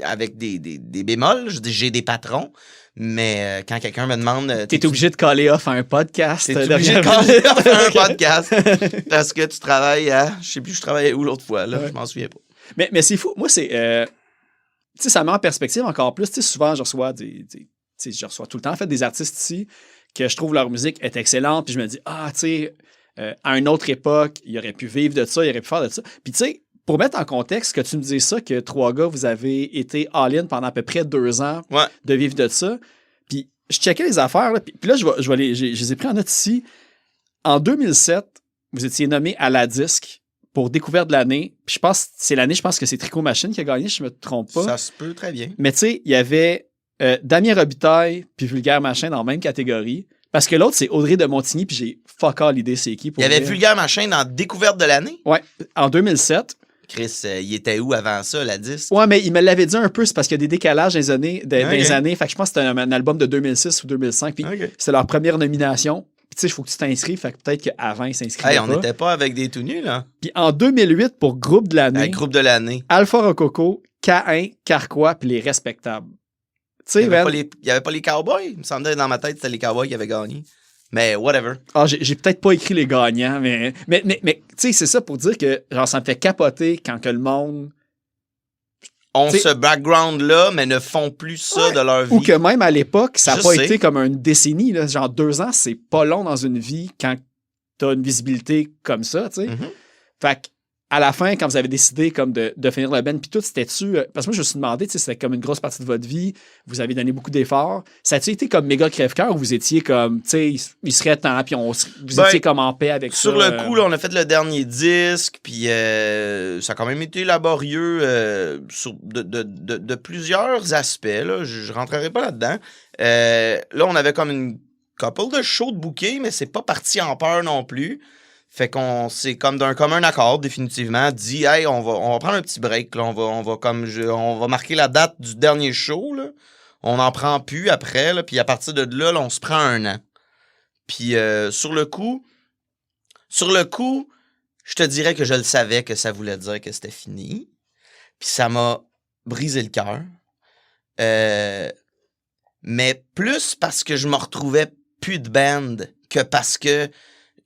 Avec des bémols, j'ai des patrons, mais quand quelqu'un me demande... T'es obligé de caller off à un podcast. T'es obligé de caller off à un podcast parce que tu travailles à... Je sais plus, je travaillais où l'autre fois, là, je m'en souviens pas. Mais c'est fou. Moi, c'est... tu sais, ça met en perspective encore plus. Tu sais, souvent, je reçois je reçois tout le temps, en fait, des artistes ici que je trouve leur musique est excellente, puis je me dis, tu sais, à une autre époque, il aurait pu vivre de ça, il aurait pu faire de ça. Puis tu sais, pour mettre en contexte que tu me dis ça, que trois gars, vous avez été all-in pendant à peu près 2 ans de vivre de ça. Puis je checkais les affaires, là, puis là, je les ai pris en note ici. En 2007, vous étiez nommé à la disque pour découverte de l'année. Puis je pense que c'est Tricot Machine qui a gagné, si je me trompe pas. Ça se peut très bien. Mais tu sais, il y avait Damien Robitaille puis Vulgaire Machin dans la même catégorie. Parce que l'autre, c'est Audrey de Montigny, puis j'ai fuck all l'idée c'est qui. Il y avait Vulgaire Machin dans Découverte de l'année. Ouais, en 2007. Chris, il était où avant ça, la disque? Ouais, mais il me l'avait dit un peu, c'est parce qu'il y a des décalages des années. Fait que je pense que c'était un album de 2006 ou 2005, puis c'était leur première nomination. Puis tu sais, il faut que tu t'inscrives, fait que peut-être qu'avant, ils s'inscrivaient on n'était pas avec des tout nus, là. Puis en 2008, pour Groupe de l'année, Groupe de l'année, Alpha Rococo, Caïn, Carquois, puis Les Respectables. Tu sais, il n'y avait pas les Cowboys. Il me semblait dans ma tête, c'était les Cowboys qui avaient gagné. Mais whatever. Ah, j'ai peut-être pas écrit les gagnants, mais tu sais, c'est ça pour dire que genre ça me fait capoter quand que le monde ont ce background-là, mais ne font plus ça de leur vie. Ou que même à l'époque, ça n'a pas sais. été comme une décennie. Là. Genre 2 ans, c'est pas long dans une vie quand t'as une visibilité comme ça, tu sais. Fait que à la fin, quand vous avez décidé comme de finir le band, puis tout, c'était-tu... parce que moi, je me suis demandé, tu sais, c'était comme une grosse partie de votre vie, vous avez donné beaucoup d'efforts. Ça a-tu été comme méga crève-cœur ou vous étiez comme, tu sais, il serait temps, puis vous étiez comme en paix avec sur ça? Sur le coup, là, on a fait le dernier disque, puis ça a quand même été laborieux de plusieurs aspects, là. Je rentrerai pas là-dedans. Là, on avait comme une couple de shows de bouquets, mais c'est pas parti en peur non plus. Fait qu'on s'est comme d'un commun accord, définitivement, dit « Hey, on va prendre un petit break, là. On va marquer la date du dernier show, là. On n'en prend plus après, là. Puis à partir de là, on se prend 1 an. » Puis sur le coup, je te dirais que je le savais que ça voulait dire que c'était fini. Puis ça m'a brisé le cœur. Mais plus parce que je me retrouvais plus de band que parce que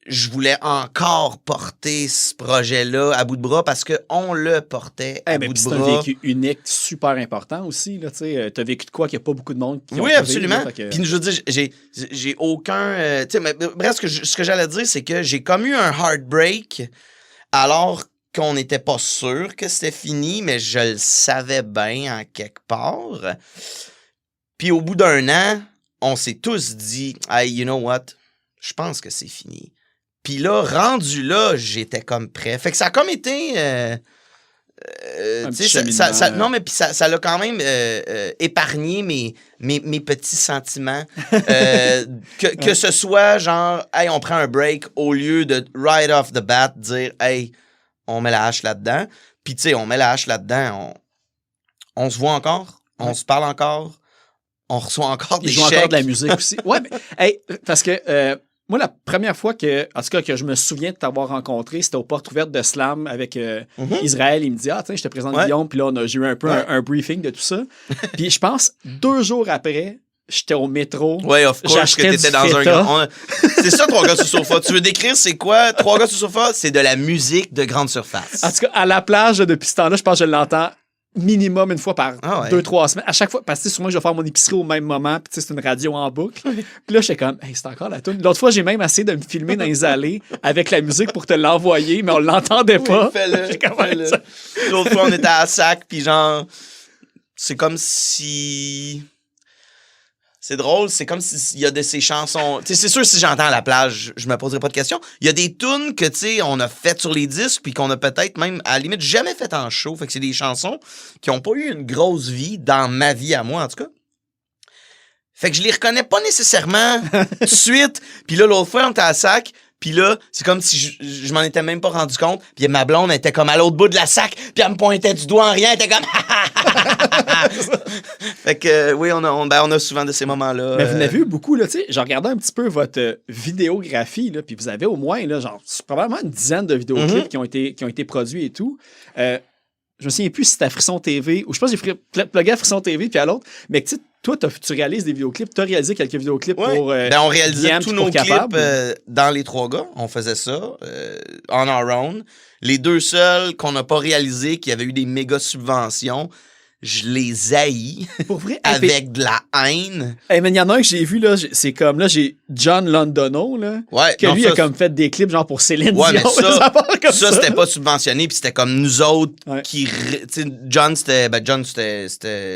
je voulais encore porter ce projet-là à bout de bras parce qu'on le portait à bout de bras. C'est un vécu unique super important aussi. Tu as vécu de quoi qu'il n'y a pas beaucoup de monde qui Oui, ont absolument. Que... Puis je veux dire, j'ai aucun... bref, ce que j'allais dire, c'est que j'ai comme eu un heartbreak alors qu'on n'était pas sûr que c'était fini, mais je le savais bien en quelque part. Puis au bout d'1 an, on s'est tous dit « Hey, you know what? Je pense que c'est fini. » Puis là, rendu là, j'étais comme prêt. Fait que ça a comme été... non, mais puis ça l'a quand même épargné mes petits sentiments. Que ce soit genre, hey, on prend un break au lieu de right off the bat dire, hey, on met la hache là-dedans. Puis tu sais, on met la hache là-dedans, on se voit encore, on se parle encore, on reçoit encore des chèques. Ils jouent encore de la musique aussi. Ouais, mais, hey, parce que... moi, la première fois en tout cas, que je me souviens de t'avoir rencontré, c'était aux portes ouvertes de Slam avec Israël. Il me dit, tiens, je te présente Guillaume. Puis là, j'ai eu un peu un briefing de tout ça. Puis je pense, 2 jours après, j'étais au métro. Oui, of course, que t'étais dans un grand... C'est ça, 3 gars sur sofa. Tu veux décrire, c'est quoi? 3 gars sur sofa, c'est de la musique de grande surface. En tout cas, à la plage, depuis ce temps-là, je pense que je l'entends minimum une fois par 2-3 semaines. À chaque fois, parce que souvent, je vais faire mon épicerie au même moment, puis c'est une radio en boucle. Puis là, j'étais comme, hey, c'est encore la toune. L'autre fois, j'ai même essayé de me filmer dans les allées avec la musique pour te l'envoyer, mais on l'entendait pas. Fais-le. L'autre fois, on était à Sac, puis genre, c'est comme si... C'est drôle, c'est comme s'il y a de ces chansons... Tu sais, c'est sûr, si j'entends à la plage, je me poserai pas de questions. Il y a des tunes que, tu sais, on a faites sur les disques puis qu'on a peut-être même, à la limite, jamais faites en show. Fait que c'est des chansons qui ont pas eu une grosse vie dans ma vie à moi, en tout cas. Fait que je les reconnais pas nécessairement tout de suite. Puis là, l'autre fois, on était à Sac, puis là, c'est comme si je m'en étais même pas rendu compte. Puis ma blonde était comme à l'autre bout de la Sac, puis elle me pointait du doigt en rien, elle était comme... Fait que oui, on a souvent de ces moments-là. Mais vous en avez eu beaucoup, là, tu sais. J'ai regardé un petit peu votre vidéographie, là, puis vous avez au moins, là, genre, probablement une dizaine de vidéoclips qui ont été produits et tout. Je me souviens plus si c'était à Frisson TV, ou je pense que j'ai plugué à Frisson TV, puis à l'autre. Mais tu sais, toi, tu réalises des vidéoclips. Tu as réalisé quelques vidéoclips pour. On réalisait tous nos clips dans les 3 gars. On faisait ça, on our own. Les 2 seuls qu'on n'a pas réalisés, qui avaient eu des méga subventions, je les haïs pour vrai, avec de la haine. Hey, mais il y en a un que j'ai vu, là, c'est comme, là, j'ai John Londono, là, que lui a comme fait des clips genre pour Céline Dion. Mais ça c'était pas subventionné, puis c'était comme nous autres qui... John, c'était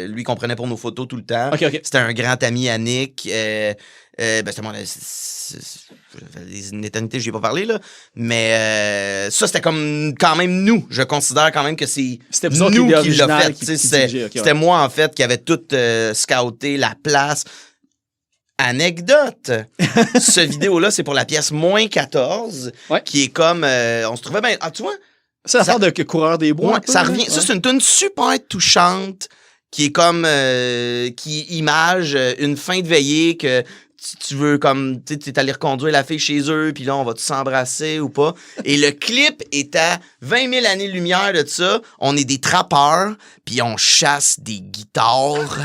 lui qu'on prenait pour nos photos tout le temps. Okay. C'était un grand ami à Nick. C'était une éternité, je n'y ai pas parlé, là. Mais ça, c'était comme quand même nous. Je considère quand même que c'est nous qui l'a fait. C'était moi, en fait, qui avait tout scouté la place. Anecdote. Ce vidéo-là, c'est pour la pièce moins 14, Ouais. qui est comme... on se trouvait bien... Ah, tu vois? C'est l'affaire de coureur des bois. Ouais, un peu, ça là. revient. Ouais. Ça, c'est une tune super touchante qui est comme... qui image une fin de veillée que tu veux comme... Tu es allé reconduire la fille chez eux, puis là, on va tous s'embrasser ou pas. Et le clip est à 20 000 années-lumière de ça. On est des trappeurs, puis on chasse des guitares,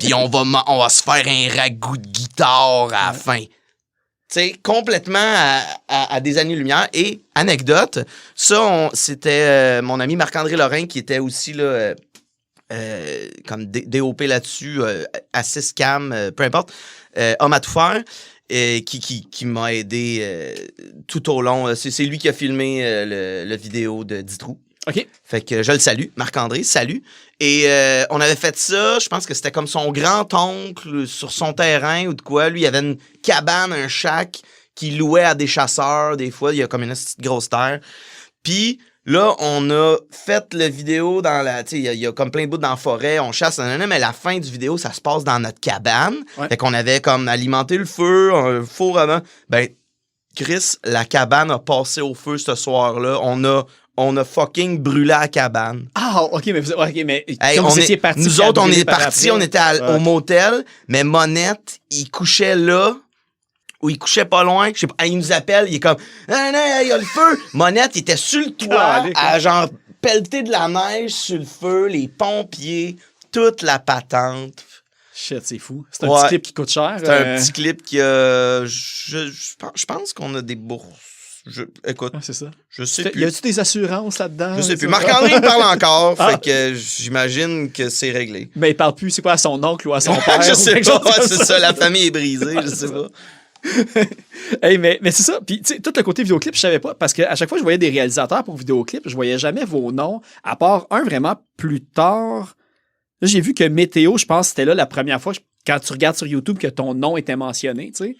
puis on va se faire un ragoût de guitare à la fin. Tu sais, complètement à des années-lumière. Et, anecdote, ça, c'était mon ami Marc-André Lorrain qui était aussi là, comme DOP là-dessus, assist cam, peu importe, homme à tout faire, qui m'a aidé tout au long. C'est lui qui a filmé le vidéo de Ditrou. OK. Fait que je le salue, Marc-André, salut. Et on avait fait ça, je pense que c'était comme son grand-oncle sur son terrain ou de quoi. Lui, il avait une cabane, un shack qu'il louait à des chasseurs. Des fois, il y a comme une petite grosse terre. Puis là, on a fait le vidéo dans la... Tu sais, il y a comme plein de bouts dans la forêt, on chasse, mais la fin du vidéo, ça se passe dans notre cabane. Ouais. Fait qu'on avait comme alimenté le feu, un four avant. Ben, Chris, la cabane a passé au feu ce soir-là. On a fucking brûlé la cabane. Ah, OK, mais Hey, comme vous étiez partis... nous autres, on est par partis, après, on était au motel, mais Monette, il couchait là, ou il couchait pas loin, je sais pas, il nous appelle, il est comme « Ah, non, il y a le feu! » Monette, il était sur le toit, à genre pelleter de la neige sur le feu, les pompiers, toute la patente. Shit, c'est fou. C'est un petit clip qui coûte cher. C'est un petit clip qui a... Je pense qu'on a des bourses. Écoute, c'est ça. je sais plus. Y a-tu des assurances là-dedans? Je sais plus. Marc-André me parle encore, fait que j'imagine que c'est réglé. Mais il parle plus, c'est quoi, à son oncle ou à son père? Je sais pas, Ouais, c'est ça, la famille est brisée, je sais pas. Hey, mais c'est ça. Puis, tu sais, tout le côté vidéoclip, je savais pas. Parce qu'à chaque fois que je voyais des réalisateurs pour vidéoclip, je voyais jamais vos noms, à part un vraiment plus tard. Là, j'ai vu que Météo, je pense, c'était là la première fois, quand tu regardes sur YouTube, que ton nom était mentionné, tu sais.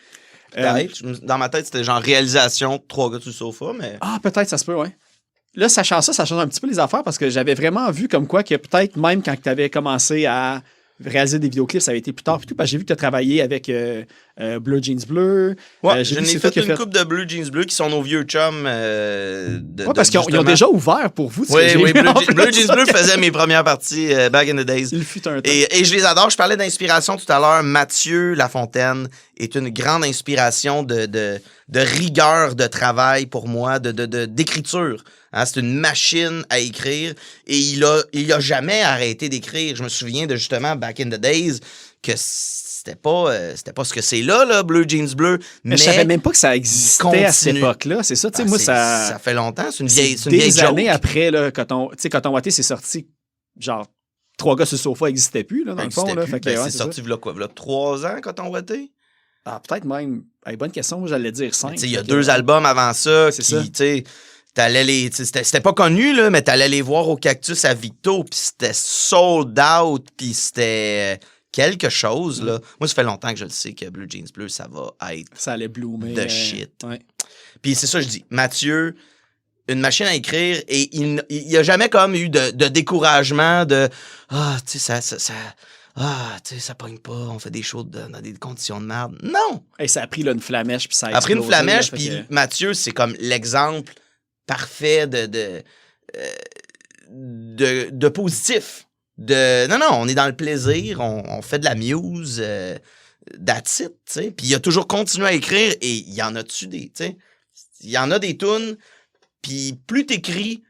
Dans ma tête, c'était genre réalisation, 3 gars sur le sofa, mais... Ah, peut-être, ça se peut, ouais. Là, sachant ça change un petit peu les affaires parce que j'avais vraiment vu comme quoi que peut-être même quand tu avais commencé à réaliser des vidéoclips, ça avait été plus tard. Puis tout, parce que j'ai vu que tu as travaillé avec Bleu Jeans Bleu. Ouais, j'ai je vu n'ai c'est toi fait qui as une couple de Bleu Jeans Bleu qui sont nos vieux chums. Ouais, parce qu'ils ont déjà ouvert pour vous. Oui, Bleu Jeans Bleu faisait mes premières parties back in the days. Il fut un temps. Et je les adore. Je parlais d'inspiration tout à l'heure. Mathieu Lafontaine est une grande inspiration de rigueur de travail pour moi, d'écriture. Hein, c'est une machine à écrire et il a jamais arrêté d'écrire. Je me souviens de justement back in the days que c'était pas ce que c'est là, Bleu Jeans Bleu. Mais je savais même pas que ça existait à cette époque-là. C'est ça, tu sais, moi, ça fait longtemps. C'est une vieille des années joke. après, là, quand on Watté s'est sorti, genre, 3 gars sur le sofa n'existaient plus, là, dans le fond. Là, fait que, c'est sorti, là, quoi, là, 3 ans, quand on Watté? Ah, peut-être même. Hey, bonne question, moi, j'allais dire 5. Il y a 2 albums avant ça qui, tu sais, c'était pas connu, là, mais t'allais les voir au Cactus à Victo, puis c'était sold out, puis c'était quelque chose, là. Moi, ça fait longtemps que je le sais que Bleu Jeans Bleu, ça va être... Ça allait bloomer. De shit. Ouais. Puis c'est ça que je dis. Mathieu, une machine à écrire, et il y a jamais comme eu de découragement, de... Ah, tu sais, ça pogne pas, on fait des shows dans des conditions de merde. Non! Hey, ça a pris là, une flamèche, puis ça a Après une explosé, flamèche, là, puis que... Mathieu, c'est comme l'exemple parfait de positif. Non, on est dans le plaisir, on fait de la muse, that's it, tu sais. Puis il a toujours continué à écrire, et il y en a-tu des, tu sais. Il y en a des tunes, puis plus t'écris,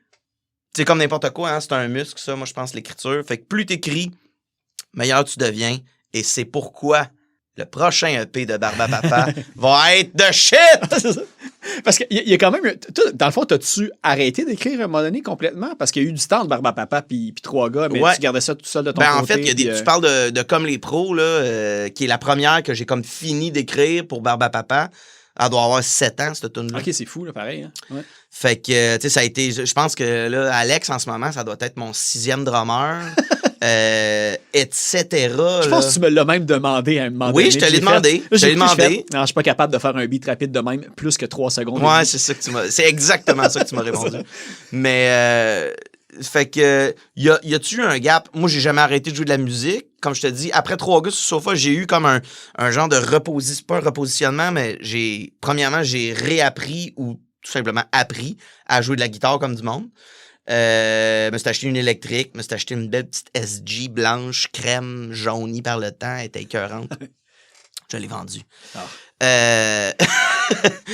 c'est comme n'importe quoi, hein, c'est un muscle, ça, moi je pense, l'écriture. Fait que plus t'écris, meilleur tu deviens, et c'est pourquoi le prochain EP de Barbapapa va être de shit! Parce qu'il y a quand même... Dans le fond, t'as-tu arrêté d'écrire à un moment donné complètement? Parce qu'il y a eu du temps de Barbapapa puis 3 gars, mais tu gardais ça tout seul de ton côté. En fait, tu parles de Comme les pros, là, qui est la première que j'ai comme fini d'écrire pour Barbapapa. Elle doit avoir 7 ans, cette tune-là. OK, c'est fou, là, pareil. Hein? Ouais. Fait que, tu sais, ça a été... Je pense que, là, Alex, en ce moment, ça doit être mon 6e drummer, etc. Je pense que tu me l'as même demandé à un moment donné. Oui, je te l'ai demandé. Non, je suis pas capable de faire un beat rapide de même plus que 3 secondes. Ouais, c'est ça que tu m'as... C'est exactement ça que tu m'as répondu. Mais... fait que, y a-tu eu un gap? Moi, j'ai jamais arrêté de jouer de la musique. comme je te dis, après 3 gars sur le sofa, j'ai eu comme un genre de pas un repositionnement, mais premièrement, j'ai réappris ou tout simplement appris à jouer de la guitare comme du monde. Me suis acheté une électrique, me suis acheté une belle petite SG blanche, crème, jaunie par le temps, elle était écœurante. Je l'ai vendue.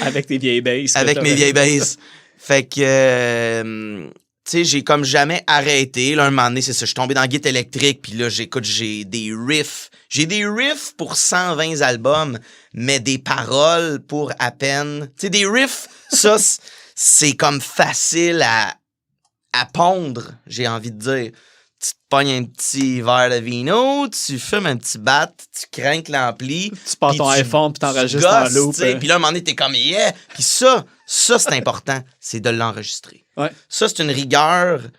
Avec tes vieilles basses. Avec mes vieilles basses. Fait que, tu sais, j'ai comme jamais arrêté. Là, un moment donné, c'est ça, je suis tombé dans la guitare électrique, puis là, j'ai des riffs. J'ai des riffs pour 120 albums, mais des paroles pour à peine... Tu sais, des riffs, ça, c'est comme facile à pondre, j'ai envie de dire. Tu te pognes un petit verre de vino, tu fumes un petit bat, tu crains l'ampli. Tu pars ton iPhone puis t'enregistres en loop. Puis là, à un moment donné, t'es comme « yeah ». Puis ça, c'est important, c'est de l'enregistrer. Ouais. Ça, c'est une rigueur, tu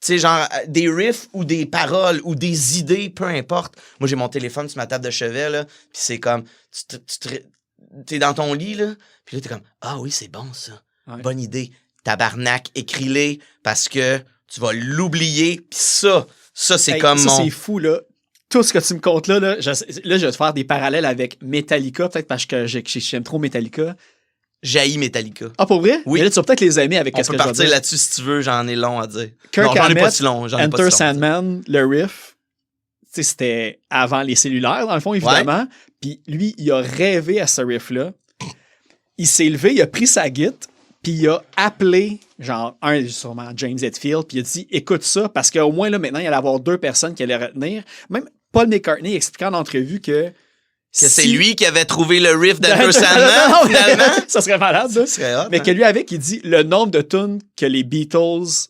sais, genre des riffs ou des paroles ou des idées, peu importe. Moi, j'ai mon téléphone sur ma table de chevet, là, puis c'est comme, t'es dans ton lit, là, puis là, t'es comme « ah oui, c'est bon, ça. Ouais. Bonne idée. Tabarnak, écris-les, parce que tu vas l'oublier, puis ça c'est comme ça, c'est fou, là. Tout ce que tu me comptes là, je vais te faire des parallèles avec Metallica, peut-être parce que j'aime trop Metallica. J'haïs Metallica. Ah, pour vrai? Oui. Mais là, tu vas peut-être les aimer avec ce que je veux dire. On peut partir là-dessus si tu veux, j'en ai long à dire. Kirk non, j'en ai Hammett, pas si long. Enter Sandman, le riff, tu sais, c'était avant les cellulaires, dans le fond, évidemment. Ouais. Puis lui, il a rêvé à ce riff-là. Il s'est levé, il a pris sa guitare, puis il a appelé, sûrement James Hetfield, puis il a dit « écoute ça », parce qu'au moins, là, maintenant, il allait avoir 2 personnes qui allaient retenir. Même Paul McCartney expliquant en entrevue que c'est lui qui avait trouvé le riff d'Enter Sandman, finalement. Ça serait malade, ça. Serait hot, mais que lui, avec, il dit le nombre de tunes que les Beatles...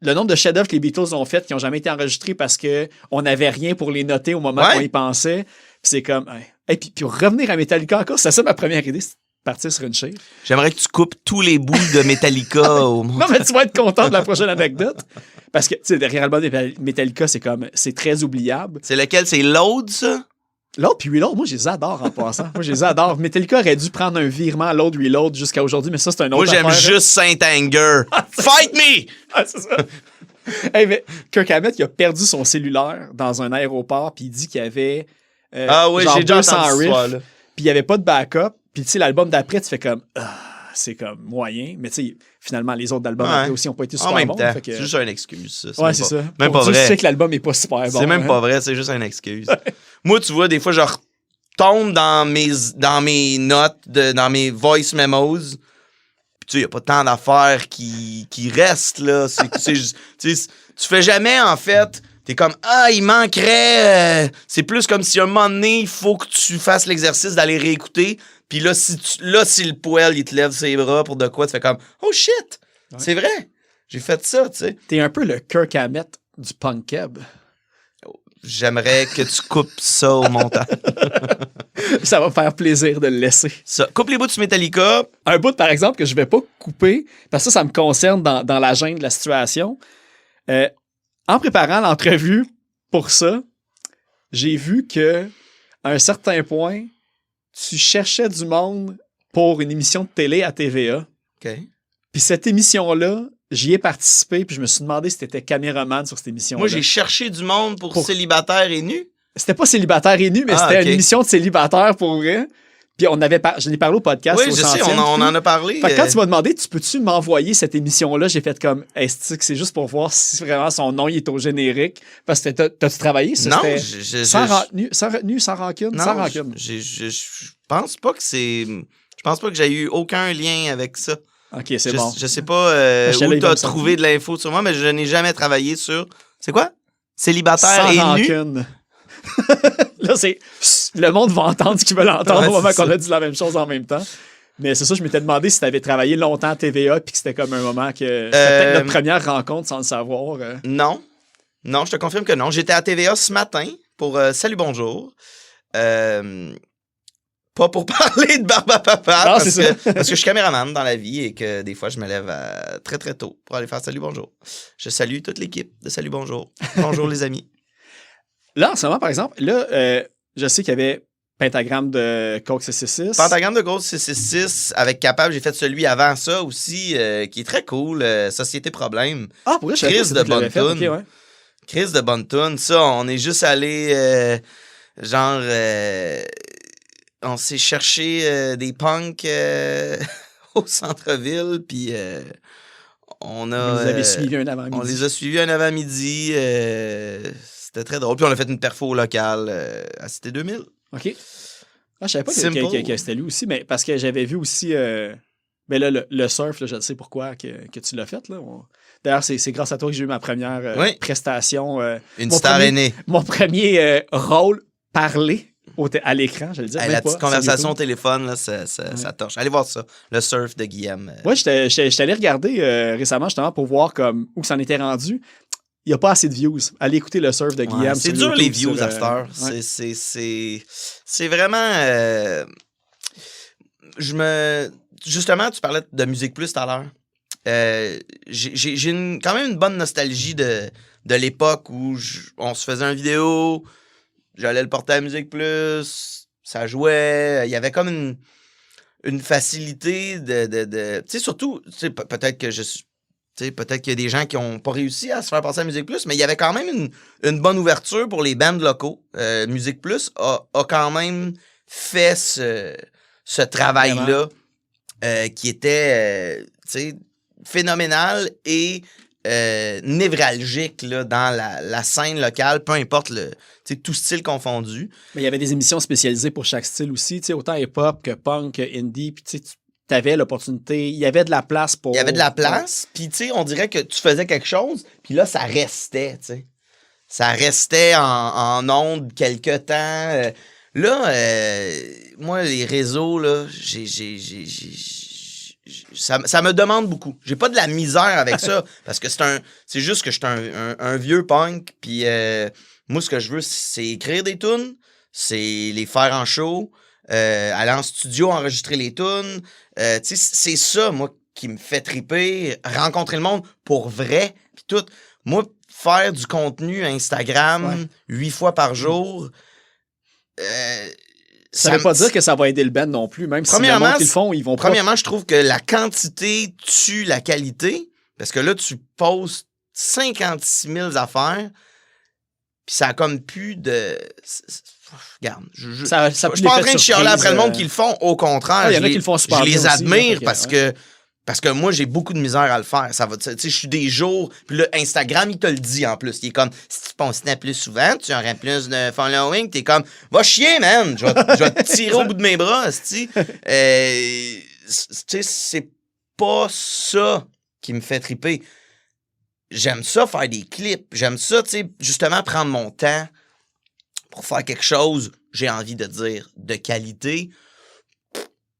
Le nombre de chefs-d'œuvre que les Beatles ont fait qui n'ont jamais été enregistrés parce qu'on n'avait rien pour les noter au moment qu'on y pensait. Puis c'est comme... Et puis pour revenir à Metallica encore, c'est ça ma première idée, c'est partir sur une chiffre. J'aimerais que tu coupes tous les bouts de Metallica au monde. Non, mais tu vas être content de la prochaine anecdote. Parce que, tu sais, derrière l'album de Metallica, c'est très oubliable. C'est lequel? C'est Load, ça? Load puis Reload, moi, je les adore en passant. Moi, je les adore. Metallica aurait dû prendre un virement Load, Reload jusqu'à aujourd'hui, mais ça, c'est un autre affaire. Moi, j'aime juste Saint-Anger. Fight me! Ah, c'est ça. Hey, mais Kirk Hammett, il a perdu son cellulaire dans un aéroport, puis il dit qu'il y avait oui, j'ai déjà entendu riffs, puis il n'y avait pas de backup. Puis, tu sais, l'album d'après, tu fais comme... c'est comme moyen. Mais, tu sais, finalement, les autres albums après aussi n'ont pas été super bons. En même temps, c'est juste une excuse, ça. Ouais, c'est ça. Même pas vrai. Tu sais que l'album n'est pas super bon. C'est même pas vrai, c'est juste une excuse. Moi, tu vois, des fois, je retombe dans mes notes, dans mes voice memos. Puis, tu sais, il n'y a pas tant d'affaires qui restent, là. Tu fais jamais, en fait... T'es comme, il manquerait... c'est plus comme si un moment donné, il faut que tu fasses l'exercice d'aller réécouter. Puis là, si le poêle, il te lève ses bras pour de quoi, tu fais comme, oh shit, c'est vrai. J'ai fait ça, tu sais. T'es un peu le Kirk Hammett du punk keb. J'aimerais que tu coupes ça au montant. Ça va me faire plaisir de le laisser. Ça. Coupe les bouts de Metallica. Un bout, par exemple, que je vais pas couper, parce que ça me concerne dans la gêne de la situation. En préparant l'entrevue pour ça, j'ai vu que à un certain point, tu cherchais du monde pour une émission de télé à TVA. OK. Puis cette émission-là, j'y ai participé, puis je me suis demandé si t'étais caméraman sur cette émission-là. Moi, j'ai cherché du monde pour célibataire et nu. C'était pas célibataire et nu, mais c'était une émission de célibataire pour vrai. Puis je l'ai parlé au podcast. Oui, je sais, on en a parlé. Fait que quand tu m'as demandé, peux-tu m'envoyer cette émission-là, j'ai fait comme, c'est juste pour voir si vraiment son nom il est au générique. Parce que t'as-tu travaillé? Ça, non, sans retenue, sans rancune, non, sans rancune. Je pense pas que c'est... Je pense pas que j'ai eu aucun lien avec ça. OK, c'est bon. Je sais pas où t'as trouvé de l'info sur moi, mais je n'ai jamais travaillé sur... C'est quoi? Célibataire et nu? Là, le monde va entendre ce qu'ils veulent entendre au moment qu'on a dit la même chose en même temps. Mais c'est ça, je m'étais demandé si tu avais travaillé longtemps à TVA puis que c'était comme un moment que c'était peut-être notre première rencontre sans le savoir. Non, je te confirme que non. J'étais à TVA ce matin pour Salut Bonjour. Pas pour parler de Barbe à Papa, parce que je suis caméraman dans la vie et que des fois, je me lève très, très tôt pour aller faire Salut Bonjour. Je salue toute l'équipe de Salut Bonjour. Bonjour les amis. Là, en ce moment, par exemple, je sais qu'il y avait Pentagramme de Coke 666. Pentagramme de Coke 666 avec Capable. J'ai fait celui avant ça aussi, qui est très cool. Société Problème. Ah, pour vrai, je Crise de bonne tune. Chris de bonne tune. Ça, on est juste allé, on s'est cherché des punks au centre-ville, puis on a... Vous avez suivi un avant-midi. On les a suivis un avant-midi. C'était très drôle. Puis on a fait une perfo locale à Cité 2000. OK. Je savais pas Simple. que c'était lui aussi, mais parce que j'avais vu aussi... ben là, le surf, là, je ne sais pourquoi que tu l'as fait. Là. D'ailleurs, c'est grâce à toi que j'ai eu ma première prestation. Une star aînée. Mon premier rôle parlé à l'écran, je le dis. La petite conversation au téléphone, là, ça torche. Allez voir ça. Le surf de Guillaume. Ouais, j'étais allé regarder récemment justement pour voir comme où ça en était rendu. Il n'y a pas assez de views. Allez écouter le surf de Guillaume. C'est dur les views à cette heure. C'est vraiment... Justement, tu parlais de Musique Plus tout à l'heure. J'ai quand même une bonne nostalgie de l'époque où on se faisait une vidéo, j'allais le porter à Musique Plus, ça jouait, il y avait comme une facilité de tu sais, surtout, peut-être que peut-être qu'il y a des gens qui n'ont pas réussi à se faire passer à Musique Plus, mais il y avait quand même une bonne ouverture pour les bands locaux. Musique Plus a quand même fait ce travail-là qui était phénoménal et névralgique là, dans la scène locale, peu importe tout style confondu. Mais il y avait des émissions spécialisées pour chaque style aussi, autant hip-hop que punk, que indie, puis tu avais l'opportunité, il y avait de la place pour... Il y avait de la place, puis on dirait que tu faisais quelque chose, puis là, ça restait, tu sais. Ça restait en ondes quelque temps. Là, moi, les réseaux, là, ça me demande beaucoup. J'ai pas de la misère avec ça, parce que c'est juste que je suis un vieux punk, puis moi, ce que je veux, c'est écrire des tunes, c'est les faire en show, aller en studio, enregistrer les tunes. C'est ça, moi, qui me fait triper, rencontrer le monde pour vrai, puis tout. Moi, faire du contenu Instagram 8 fois par jour... ça veut pas dire que ça va aider le band non plus, même si le monde qui le font, ils vont pas... Premièrement, je trouve que la quantité tue la qualité, parce que là, tu postes 56 000 affaires, puis ça a comme plus de... Regarde, je suis pas en train de chialer après le monde qui le font, au contraire, y en a qui le font super je les bien admire aussi, parce que moi, j'ai beaucoup de misère à le faire. Ça va, tu sais, je suis des jours... Puis là, Instagram, il te le dit en plus. Il est comme, si tu postais plus souvent, tu aurais plus de following. T'es comme, va chier, man! Je vais te tirer au bout de mes bras, tu sais. C'est pas ça qui me fait triper. J'aime ça faire des clips. J'aime ça, tu sais, justement, prendre mon temps pour faire quelque chose, j'ai envie de dire, de qualité.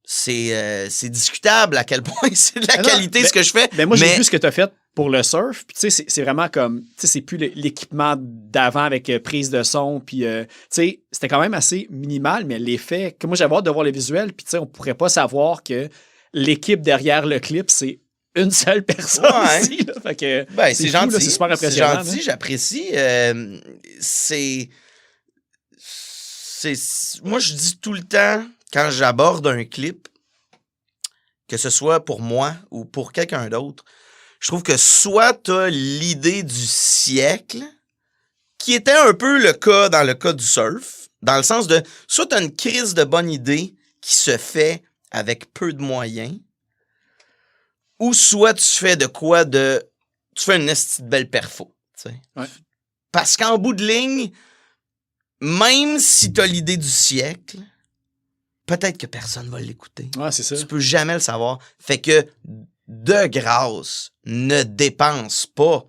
C'est discutable à quel point c'est de la qualité ce que je fais. Ben moi, j'ai vu ce que tu as fait pour le surf. Puis, tu sais, c'est vraiment comme... Tu sais, c'est plus l'équipement d'avant avec prise de son. Puis, tu sais, c'était quand même assez minimal, mais l'effet... Que moi, j'avais hâte de voir le visuel. Puis, tu sais, on pourrait pas savoir que l'équipe derrière le clip, c'est une seule personne aussi. Là. Fait que, c'est gentil. Là, c'est super impressionnant. C'est gentil, j'apprécie. Moi, je dis tout le temps... Quand j'aborde un clip, que ce soit pour moi ou pour quelqu'un d'autre, je trouve que soit t'as l'idée du siècle, qui était un peu le cas dans le cas du surf, dans le sens de, soit t'as une crise de bonne idée qui se fait avec peu de moyens, ou soit tu fais tu fais une esti de belle perfo, tu sais. Ouais. Parce qu'en bout de ligne, même si t'as l'idée du siècle, peut-être que personne va l'écouter. Ouais, c'est ça. Tu peux jamais le savoir. Fait que, de grâce, ne dépense pas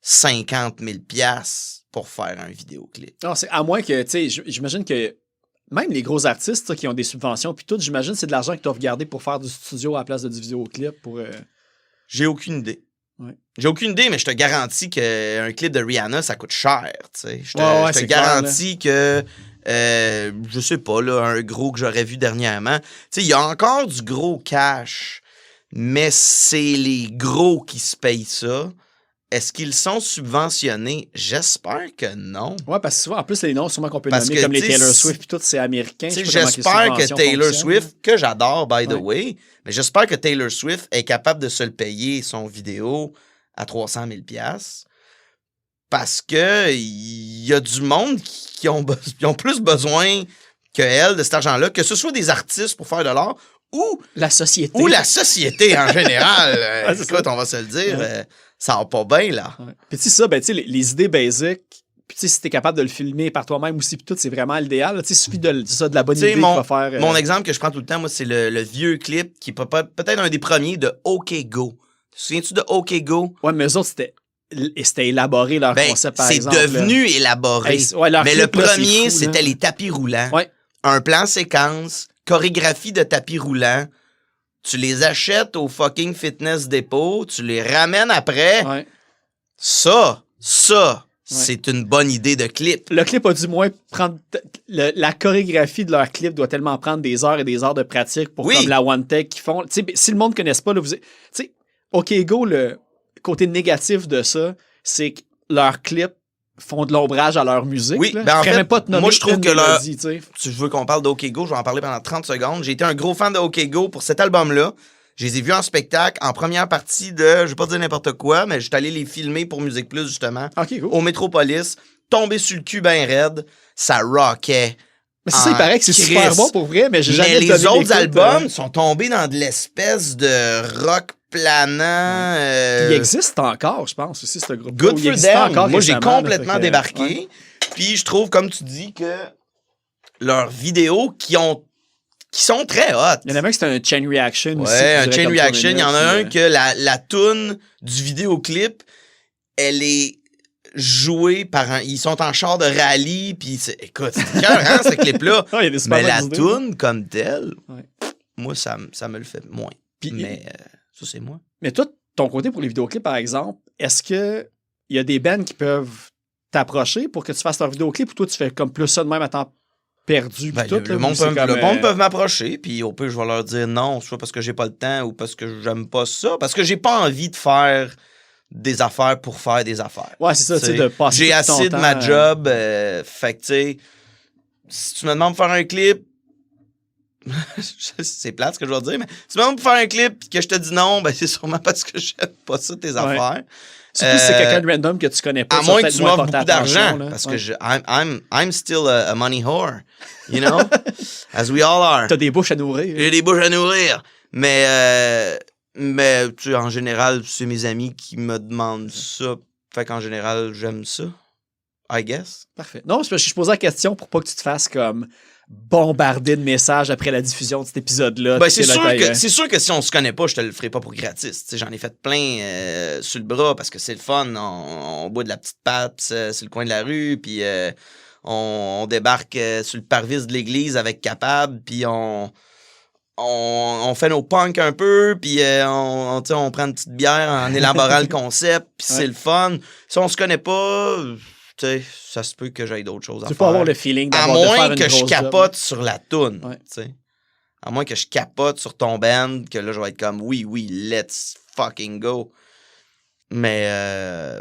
50 000 $ pour faire un vidéoclip. Non, c'est à moins que, tu sais, j'imagine que même les gros artistes qui ont des subventions, puis tout, j'imagine que c'est de l'argent qu'ils doivent garder pour faire du studio à la place du vidéoclip. J'ai aucune idée. Ouais. J'ai aucune idée, mais je te garantis qu'un clip de Rihanna, ça coûte cher. Je te garantis que... je sais pas, là, un gros que j'aurais vu dernièrement. Tu sais, il y a encore du gros cash, mais c'est les gros qui se payent ça. Est-ce qu'ils sont subventionnés? J'espère que non. Ouais, parce que souvent, en plus, les noms, sûrement qu'on peut nommer comme les Taylor Swift et tout, c'est américain. J'espère que Taylor Swift, que j'adore, by the way, mais j'espère que Taylor Swift est capable de se le payer, son vidéo, à 300 000 $. parce que il y a du monde qui ont plus besoin que elle de cet argent-là, que ce soit des artistes pour faire de l'art ou la société. Ou la société en général. Écoute, ça. on va se le dire, ça va pas bien, là. Ouais. Puis tu sais ça, ben tu sais, les idées basiques, puis tu sais, si t'es capable de le filmer par toi-même aussi, puis tout, c'est vraiment l'idéal. Tu sais, il suffit de la bonne T'sais, idée qu'il va faire. Mon exemple que je prends tout le temps, moi, c'est le vieux clip qui est peut-être un des premiers de OK Go. Te souviens-tu de OK Go? Ouais, mais eux autres, c'était élaboré leur concept, par exemple. C'est devenu élaboré. Mais le premier, c'était les tapis roulants. Ouais. Un plan séquence, chorégraphie de tapis roulants. Tu les achètes au fucking Fitness Depot, tu les ramènes après. Ouais. Ça, c'est une bonne idée de clip. Le clip a du moins prendre... la chorégraphie de leur clip doit tellement prendre des heures et des heures de pratique pour comme la one take qu'ils font. T'sais, si le monde ne connaisse pas, là, OK Go, le côté négatif de ça, c'est que leurs clips font de l'ombrage à leur musique. Oui, là. ben en fait, même pas te nommer moi je trouve que mélodie, tu veux qu'on parle d'OK Go, je vais en parler pendant 30 secondes. J'ai été un gros fan de OK Go pour cet album-là. Je les ai vus en spectacle en première partie de, je vais pas dire n'importe quoi, mais j'étais allé les filmer pour Musique Plus, justement, OK, cool. au Métropolis, tombé sur le cul ben raide, ça rockait. Mais c'est ça, il paraît que c'est super bon pour vrai, mais j'ai jamais les autres albums sont tombés dans de l'espèce de rock planant. Il existe encore, je pense, aussi, ce groupe. Good for them. Moi, j'ai complètement là, débarqué. Ouais. Puis je trouve, comme tu dis, que leurs vidéos qui sont très hot. Il y en avait un qui c'était un chain reaction aussi. Ouais, un chain reaction. Il y en a un que la toune du vidéoclip, elle est jouée par ils sont en char de rallye, puis écoute, c'est cœur, hein, ce clip-là. Oh, il y a des super mais la bonnes idées, toune comme telle, ouais. moi, ça me le fait moins. Puis, mais ça, c'est moi. Mais toi, ton côté pour les vidéoclips, par exemple, est-ce que il y a des bands qui peuvent t'approcher pour que tu fasses leur vidéoclip ou toi, tu fais comme plus ça de même à temps perdu? Ben, tout, le monde peut m'approcher, puis au pire, je vais leur dire non, soit parce que j'ai pas le temps ou parce que j'aime pas ça, parce que j'ai pas envie de faire des affaires pour faire des affaires. Ouais, c'est ça, tu sais, de passer j'ai tout ton assez de temps, ma job, fait que, tu sais, si tu me demandes de faire un clip, c'est plate ce que je vais dire, mais si tu me demandes de faire un clip et que je te dis non, ben c'est sûrement parce que j'aime pas ça, tes affaires. Surtout si c'est quelqu'un de random que tu connais pas. À moins que tu m'offres beaucoup d'argent, parce que I'm still a money whore, you know, as we all are. T'as des bouches à nourrir. J'ai des bouches à nourrir, mais tu sais, en général, c'est mes amis qui me demandent ça, fait qu'en général, j'aime ça, I guess. Parfait. Non, c'est parce que je posais la question pour pas que tu te fasses comme bombarder de messages après la diffusion de cet épisode-là. Ben, c'est sûr que si on se connaît pas, je te le ferai pas pour gratis. T'sais, j'en ai fait plein sur le bras parce que c'est le fun. On boit de la petite pâte sur le coin de la rue, puis on débarque sur le parvis de l'église avec Capable, puis on fait nos punks un peu, puis on prend une petite bière en élaborant le concept, puis c'est le fun. Si on se connaît pas... T'sais, ça se peut que j'aille d'autres choses à faire. Tu peux avoir le feeling à d'avoir de faire moins une que je grosse capote job. sur la toune. Ouais. T'sais. À moins que je capote sur ton band, que là, je vais être comme, oui, let's fucking go. Mais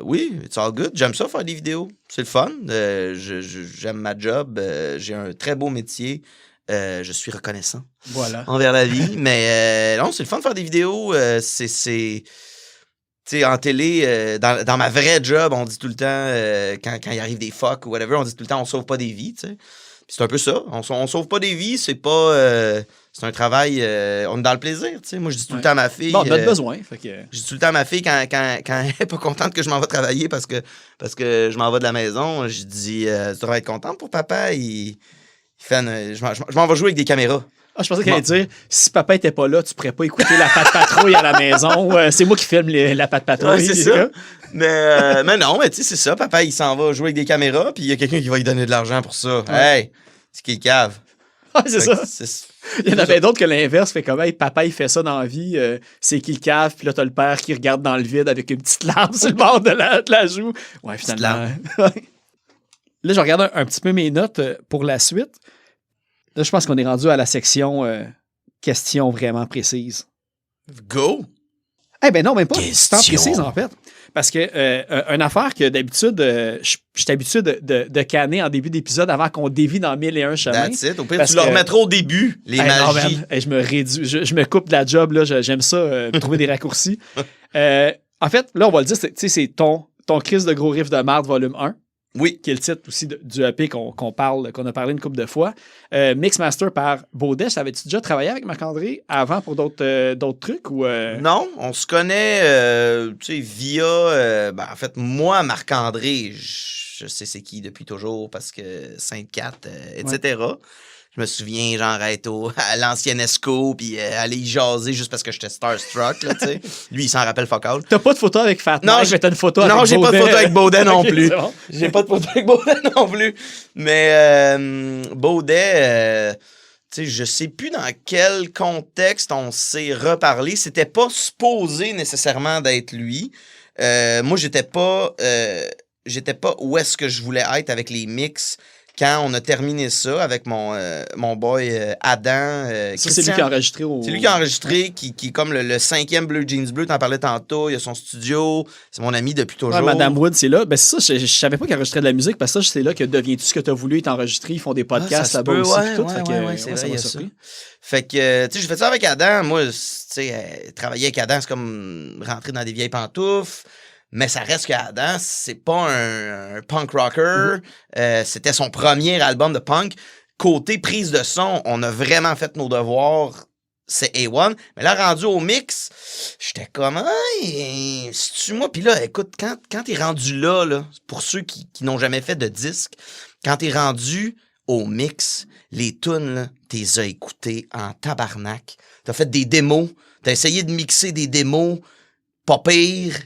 oui, it's all good. J'aime ça, faire des vidéos. C'est le fun. J'aime ma job. J'ai un très beau métier. Je suis reconnaissant envers la vie. Mais non, c'est le fun de faire des vidéos. Tu sais, en télé, dans ma vraie job, on dit tout le temps, quand il arrive des fuck ou whatever, on dit tout le temps, on sauve pas des vies, tu sais. C'est un peu ça. On sauve pas des vies, c'est pas... c'est un travail... on est dans le plaisir, tu sais. Moi, je dis tout le temps à ma fille... Bon, on a besoin, fait que... Je dis tout le temps à ma fille, quand elle est pas contente que je m'en vais travailler parce que je m'en vais de la maison, je dis, tu devrais être contente pour papa, il fait je m'en vais jouer avec des caméras. Ah, je pensais qu'elle allait dire, si papa était pas là, tu pourrais pas écouter la Patte Patrouille à la maison. C'est moi qui filme la Patte Patrouille. Ouais, c'est ça. Mais non, mais tu sais, c'est ça. Papa, il s'en va jouer avec des caméras, puis il y a quelqu'un qui va lui donner de l'argent pour ça. Ouais. Hey, c'est qui le cave. Ah, c'est ça. Il y en avait d'autres que l'inverse. Fait comme, hey, papa, il fait ça dans la vie. C'est qui le cave, puis là, t'as le père qui regarde dans le vide avec une petite larme sur le bord de la joue. Ouais, finalement. Là, je regarde un petit peu mes notes pour la suite. Là, je pense qu'on est rendu à la section questions vraiment précises. Go! Eh ben non, même pas. C'est pas précise, en fait. Parce que une affaire que d'habitude, je suis habitué de canner en début d'épisode avant qu'on dévie dans 1001 chemins. That's it. Au pire, tu le remettras au début, les magies. Non, je me réduis, je me coupe de la job, là, j'aime ça, trouver des raccourcis. En fait, là, on va le dire, c'est ton crise de gros riff de marde volume 1. Oui. Qui est le titre aussi du EP qu'on a parlé une couple de fois. Mixmaster par Baudet. Avais-tu déjà travaillé avec Marc-André avant pour d'autres trucs? Ou Non, on se connaît via... en fait, moi, Marc-André, je sais c'est qui depuis toujours parce que Sainte-Cat, etc. Ouais. Je me souviens, genre, être à l'ancienne Esco puis aller y jaser juste parce que j'étais starstruck, là, tu sais. Lui, il s'en rappelle fuck all. T'as pas de photo avec Fat Mike, mais t'as une photo avec Baudet. Non, j'ai pas de photo avec Baudet non okay, plus. Bon. J'ai pas de photo avec Baudet non plus. Mais Baudet, tu sais, je sais plus dans quel contexte on s'est reparlé. C'était pas supposé nécessairement d'être lui. Moi, j'étais pas où est-ce que je voulais être avec les mix. Quand on a terminé ça avec mon boy Adam. Ça, c'est lui qui a enregistré C'est lui qui a enregistré, qui est comme le 5e Bleu Jeans Bleu, t'en parlais tantôt, il a son studio, c'est mon ami depuis toujours. Ouais, Madame Wood, c'est là. Ben, c'est ça, je savais pas qu'il enregistrait de la musique, parce que ça, c'est là que deviens-tu ce que t'as voulu être enregistré, ils font des podcasts là-bas aussi. C'est vrai, il y a ça. Fait que, tu sais, j'ai fait ça avec Adam. Moi, tu sais, travailler avec Adam, c'est comme rentrer dans des vieilles pantoufles. Mais ça reste qu'Adam, c'est pas un punk rocker. C'était son premier album de punk. Côté prise de son, on a vraiment fait nos devoirs. C'est A1. Mais là, rendu au mix, j'étais comme, hey, c'est-tu moi? Puis là, écoute, quand t'es rendu là, pour ceux qui n'ont jamais fait de disque, quand t'es rendu au mix, les tunes, là, t'es as écoutées en tabarnak. T'as fait des démos. T'as essayé de mixer des démos pas pire.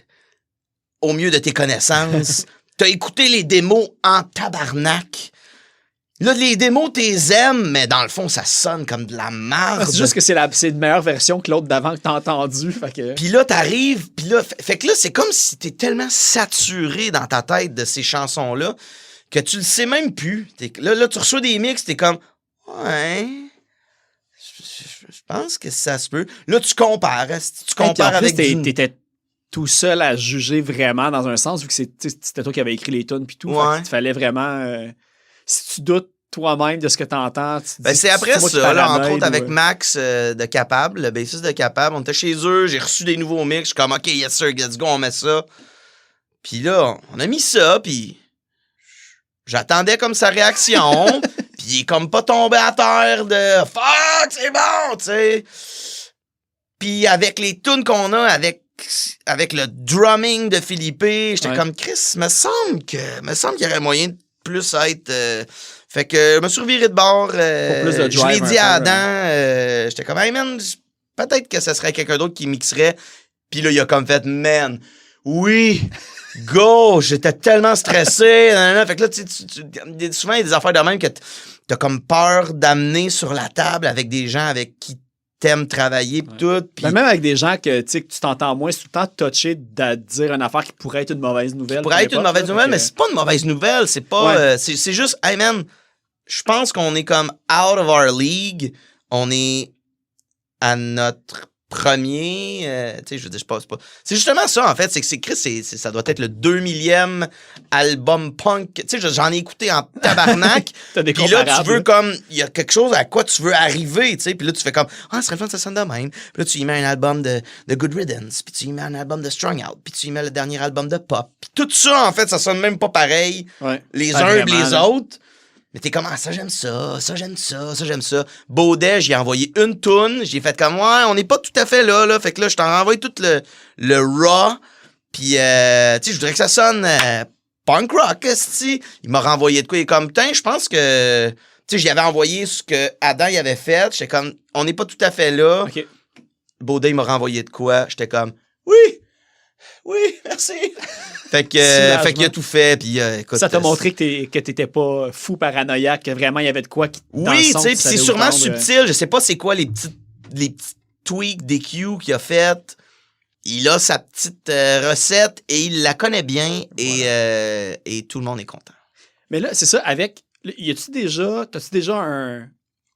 Au mieux de tes connaissances. T'as écouté les démos en tabarnak. Là, les démos, t'es aimes, mais dans le fond, ça sonne comme de la merde. C'est juste que c'est une meilleure version que l'autre d'avant que t'as entendu. Puis là, t'arrives, puis là, fait que là, c'est comme si t'es tellement saturé dans ta tête de ces chansons-là que tu le sais même plus. Là, tu reçois des mix, t'es comme, ouais... Je pense que ça se peut. Là, tu compares. Tu compares avec t'étais tout seul à juger vraiment dans un sens, vu que c'était toi qui avais écrit les tunes puis tout. Ouais. Il fallait vraiment... si tu doutes toi-même de ce que t'entends, tu ben, c'est après ça, là, entre autres avec Max de Capable, le bassiste de Capable. On était chez eux, j'ai reçu des nouveaux mix. Je suis comme, OK, yes sir, let's go, on met ça. Puis là, on a mis ça, puis j'attendais comme sa réaction. Puis il est comme pas tombé à terre de « Fuck, c'est bon! » tu sais. Puis avec les tunes qu'on a, avec le drumming de Philippe, j'étais comme Chris, me semble qu'il y aurait moyen de plus être. Fait que je me suis reviré de bord. Je l'ai dit à Adam. J'étais comme, hey man, peut-être que ce serait quelqu'un d'autre qui mixerait. Puis là, il a comme fait, man, oui, go, j'étais tellement stressé. Fait que là, souvent, il y a des affaires de même que t'as comme peur d'amener sur la table avec des gens avec qui t'aimes travailler pis tout. Pis... Ben même avec des gens que tu t'entends moins, c'est tout le temps touché de dire une affaire qui pourrait être une mauvaise nouvelle. Qui pourrait être une mauvaise nouvelle, mais c'est pas une mauvaise nouvelle. C'est pas. C'est juste, hey man, je pense qu'on est comme out of our league. On est à notre premier. Tu sais, je veux dire, je pense pas. C'est justement ça, en fait. C'est que Chris, ça doit être le 2000e album punk. Tu sais, j'en ai écouté en tabarnak. Puis là, tu veux comme. Il y a quelque chose à quoi tu veux arriver, tu sais. Puis là, tu fais comme. Ah, ce serait le fun, ça sonne de même. Puis là, tu y mets un album de Good Riddance. Puis tu y mets un album de Strung Out. Puis tu y mets le dernier album de Pop. Puis tout ça, en fait, ça sonne même pas pareil. Les uns et les autres. Mais t'es comme, ah, ça j'aime ça, ça j'aime ça, ça j'aime ça. Baudet, j'ai envoyé une toune, j'ai fait comme, ouais, on n'est pas tout à fait là. Fait que là, je t'en renvoie tout le raw. Puis, tu sais, je voudrais que ça sonne punk rock, c'ti. Il m'a renvoyé de quoi? Il est comme, putain, je pense que, tu sais, j'y avais envoyé ce que Adam y avait fait. J'étais comme, on n'est pas tout à fait là. Okay. Baudet, il m'a renvoyé de quoi? J'étais comme, oui, merci. Fait qu'il a tout fait, puis écoute... Ça t'a montré que t'étais pas fou paranoïaque, que vraiment il y avait de quoi qui... Oui, tu sais, puis c'est sûrement subtil. Je sais pas c'est quoi les petits tweaks d'EQ qu'il a fait. Il a sa petite recette et il la connaît bien et tout le monde est content. Mais là, c'est ça, t'as-tu déjà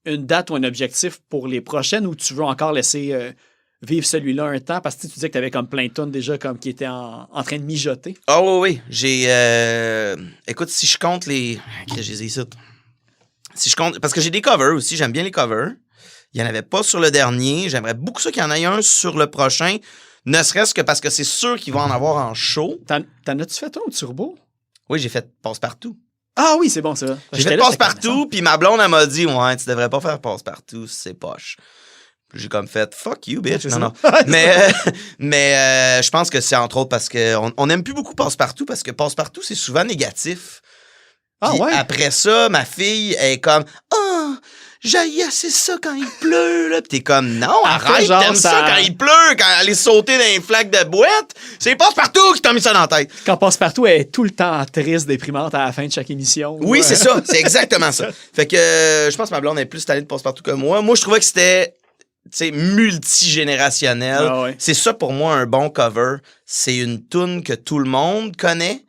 une date ou un objectif pour les prochaines ou tu veux encore laisser... vivre celui-là un temps, parce que tu disais que tu avais comme plein de tonnes déjà comme qui étaient en train de mijoter. Ah oui. J'ai... écoute, si je compte les... Si je compte... Parce que j'ai des covers aussi, j'aime bien les covers. Il n'y en avait pas sur le dernier. J'aimerais beaucoup ça qu'il y en ait un sur le prochain. Ne serait-ce que parce que c'est sûr qu'il va en avoir en show. T'en as-tu fait un au turbo? Oui, j'ai fait passe-partout. Ah oui, c'est bon, ça. J'ai fait passe-partout, puis ma blonde, elle m'a dit, ouais, tu devrais pas faire passe-partout, c'est poche. J'ai comme fait, fuck you, bitch. Non. Mais je pense que c'est entre autres parce qu'on n'aime plus beaucoup passe-partout parce que passe-partout, c'est souvent négatif. Puis après ça, ma fille est comme, oh, j'haïs assez ça quand il pleut, là. Pis t'es comme, non, arrête, t'aimes ça quand il pleut, quand elle est sautée dans une flaque de boîte. C'est passe-partout qui t'a mis ça dans la tête. Quand passe-partout, elle est tout le temps triste, déprimante à la fin de chaque émission. Oui, c'est ça. C'est exactement ça. Fait que je pense que ma blonde est plus tannée de passe-partout que moi. Moi, je trouvais que c'était, tu sais, multigénérationnel. Ah ouais. C'est ça pour moi un bon cover. C'est une toune que tout le monde connaît,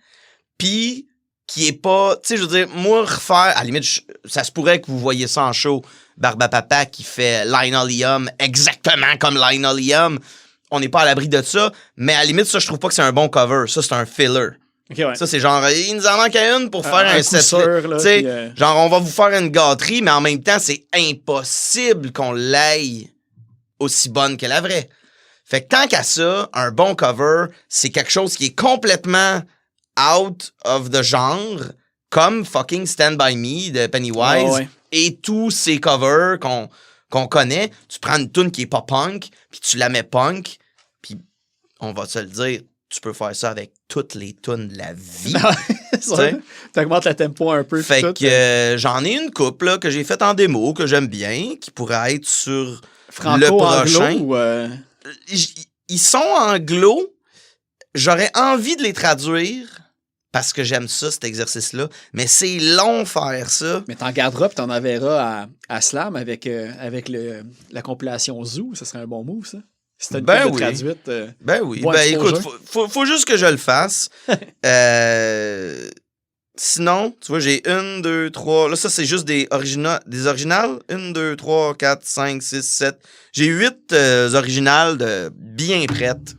puis qui est pas, tu sais, je veux dire, moi refaire, à la limite, ça se pourrait que vous voyez ça en show, Barbapapa qui fait Linoleum exactement comme Linoleum. On n'est pas à l'abri de ça, mais à la limite, ça, je trouve pas que c'est un bon cover. Ça, c'est un filler. Okay, ouais. Ça, c'est genre, il nous en manque une pour faire un set. Tu sais, genre, on va vous faire une gâterie, mais en même temps, c'est impossible qu'on l'aille aussi bonne que la vraie. Fait que tant qu'à ça, un bon cover, c'est quelque chose qui est complètement out of the genre, comme fucking Stand By Me de Pennywise et tous ces covers qu'on connaît. Tu prends une tune qui est pas punk, puis tu la mets punk, puis on va se le dire, tu peux faire ça avec toutes les tunes de la vie. T'augmentes le tempo un peu. Fait que j'en ai une couple là, que j'ai faite en démo, que j'aime bien, qui pourrait être sur le prochain. Ils sont anglo. J'aurais envie de les traduire parce que j'aime ça, cet exercice-là. Mais c'est long faire ça. Mais t'en garderas et t'en enverras à Slam avec la compilation Zoo. Ça serait un bon move, ça. Si t'as une couple de traduite. Ben oui. Ben écoute, faut juste que je le fasse. Sinon, tu vois, j'ai 1, 2, 3... Là, ça, c'est juste des originales. 1, 2, 3, 4, 5, 6, 7. J'ai 8 originales de bien prêtes.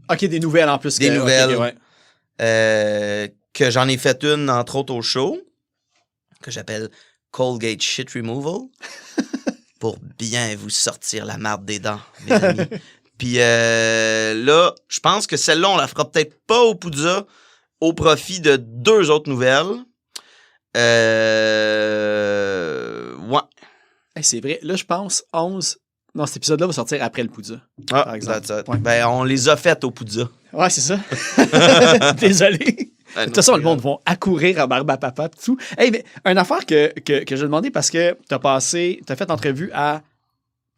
OK, des nouvelles en plus. Des nouvelles. Okay, ouais. Que j'en ai fait une, entre autres, au show, que j'appelle Colgate Shit Removal, pour bien vous sortir la marde des dents, mes amis. Puis là, je pense que celle-là, on la fera peut-être pas au Poudza, au profit de 2 autres nouvelles. Ouais. Hey, c'est vrai. Là, je pense 11... Non, cet épisode-là va sortir après le Poudza. Ah, par exemple. Ouais. Ben, on les a faites au Poudza. Ouais, c'est ça. Désolé. De toute façon, le monde va accourir à Barbapapa et tout. Hey, mais une affaire que je demandais parce que t'as fait entrevue à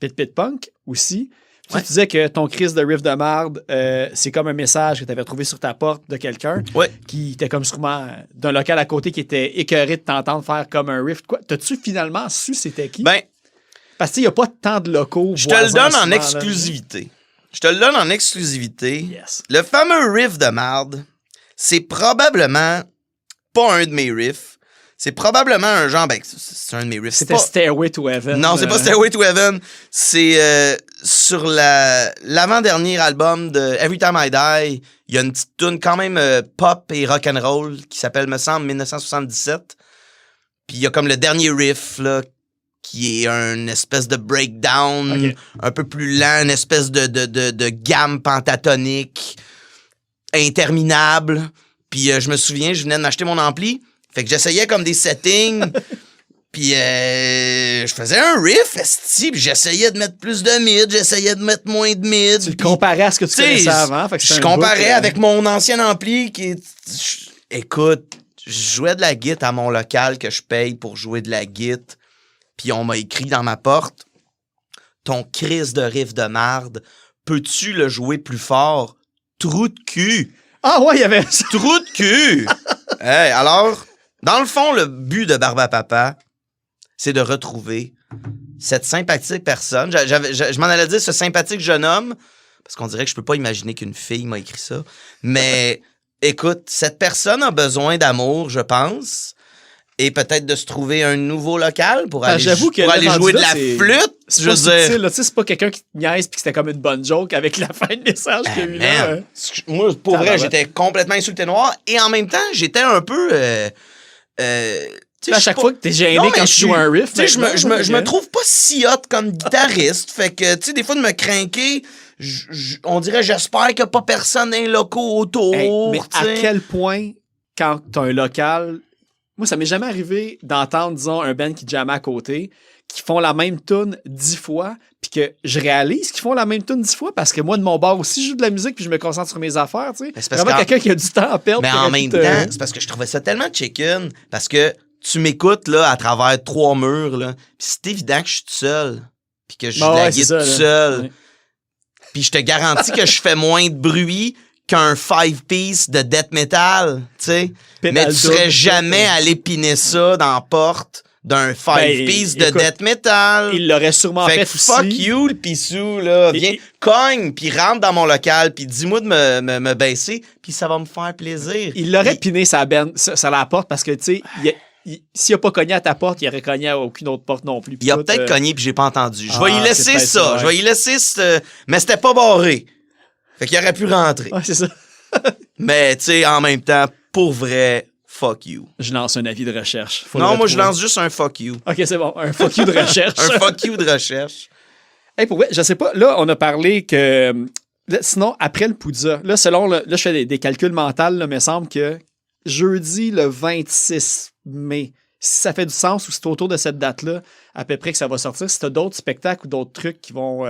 Pit Pit Punk aussi. Tu disais que ton crise de riff de marde, c'est comme un message que tu avais trouvé sur ta porte de quelqu'un qui était comme sûrement d'un local à côté qui était écœuré de t'entendre faire comme un riff. Quoi? T'as-tu finalement su c'était qui? Ben, parce qu'il n'y a pas tant de locaux. Je te le donne en exclusivité. Je te le donne en exclusivité. Yes. Le fameux riff de marde, c'est probablement pas un de mes riffs. C'est probablement un genre... Ben, c'est un de mes riffs. C'était Stairway to Heaven. Non, c'est pas Stairway to Heaven. C'est sur l'avant-dernier album de Every Time I Die. Il y a une petite tune quand même pop et rock'n'roll qui s'appelle, me semble, 1977. Puis il y a comme le dernier riff, là, qui est une espèce de breakdown, un peu plus lent, une espèce de gamme pentatonique interminable. Puis je me souviens, je venais de m'acheter mon ampli, fait que j'essayais comme des settings, puis je faisais un riff, esti, puis j'essayais de mettre plus de mid, j'essayais de mettre moins de mid. Tu le comparais à ce que tu connaissais avant. Fait que je comparais avec mon ancien ampli qui est... Écoute, je jouais de la guitare à mon local que je paye pour jouer de la guitare. Puis on m'a écrit dans ma porte, ton crise de riff de marde, peux-tu le jouer plus fort? Trou de cul. Ah ouais, il y avait ça. Trou de cul. Hey, alors, dans le fond, le but de Barbapapa, c'est de retrouver cette sympathique personne. Je m'en allais dire ce sympathique jeune homme, parce qu'on dirait que je peux pas imaginer qu'une fille m'a écrit ça. Mais écoute, cette personne a besoin d'amour, je pense. Et peut-être de se trouver un nouveau local pour aller jouer de la flûte. C'est pas subtil, là. C'est pas quelqu'un qui te niaise puis que c'était comme une bonne joke avec la fin de message qu'il y a eu là. Moi, pour vrai, j'étais complètement insulté noir. Et en même temps, j'étais un peu... tu sais, À je suis chaque pas- fois que t'es gêné Non, mais quand tu joues un riff. Tu sais, je me mais- trouve pas si hot comme guitariste. Fait que, tu sais, des fois, de me craquer, on dirait, j'espère qu'il n'y a pas personne dans les locaux autour. Hey, mais tu sais. à quel point, quand t'as un local... Moi, ça m'est jamais arrivé d'entendre, disons, un band qui jammait à côté, qui font la même tune 10 fois, puis que je réalise qu'ils font la même tune 10 fois, parce que moi, de mon bar aussi, je joue de la musique, puis je me concentre sur mes affaires, tu sais. Mais c'est parce Vraiment qu'en- quelqu'un qui a du temps à perdre. Mais qui en aurait même pu temps, te- c'est parce que je trouvais ça tellement chicken, parce que tu m'écoutes, là, à travers 3 murs, là, pis c'est évident que je suis tout seul, puis que je joue de la Ouais, c'est guitare ça, tout là. seul. Ouais. Puis je te garantis que je fais moins de bruit qu'un 5-piece de death metal, tu sais. Pédale Mais tu serais double, jamais tout. allé piner ça dans la porte d'un 5-piece de écoute, death metal. Il l'aurait sûrement Fait fait, que aussi. fuck you, le pissou, là. Et- Viens, cogne, puis rentre dans mon local, puis dis-moi de me baisser, puis ça va me faire plaisir. Il l'aurait piné sa la porte, parce que, tu sais, s'il a pas cogné à ta porte, il aurait cogné à aucune autre porte non plus. Il a Puis peut-être tout, cogné, puis j'ai pas entendu. Je vais Ah, y c'est laisser peut-être ça. ça, ouais. Je vais y laisser mais c'était pas barré. Fait qu'il aurait pu rentrer. Ouais, c'est ça. Mais, tu sais, en même temps, pour vrai, fuck you. Je lance un avis de recherche. Faut Non, le moi, je retrouver. lance juste un fuck you. OK, c'est bon. Un fuck you de recherche. Un fuck you de recherche. Hey, pour vrai, je sais pas. Là, on a parlé que... là, sinon, après le Poudza, là, selon... là, je fais des calculs mentaux, là, mais il me semble que jeudi, le 26 mai, si ça fait du sens ou c'est autour de cette date-là, à peu près que ça va sortir, si t'as d'autres spectacles ou d'autres trucs qui vont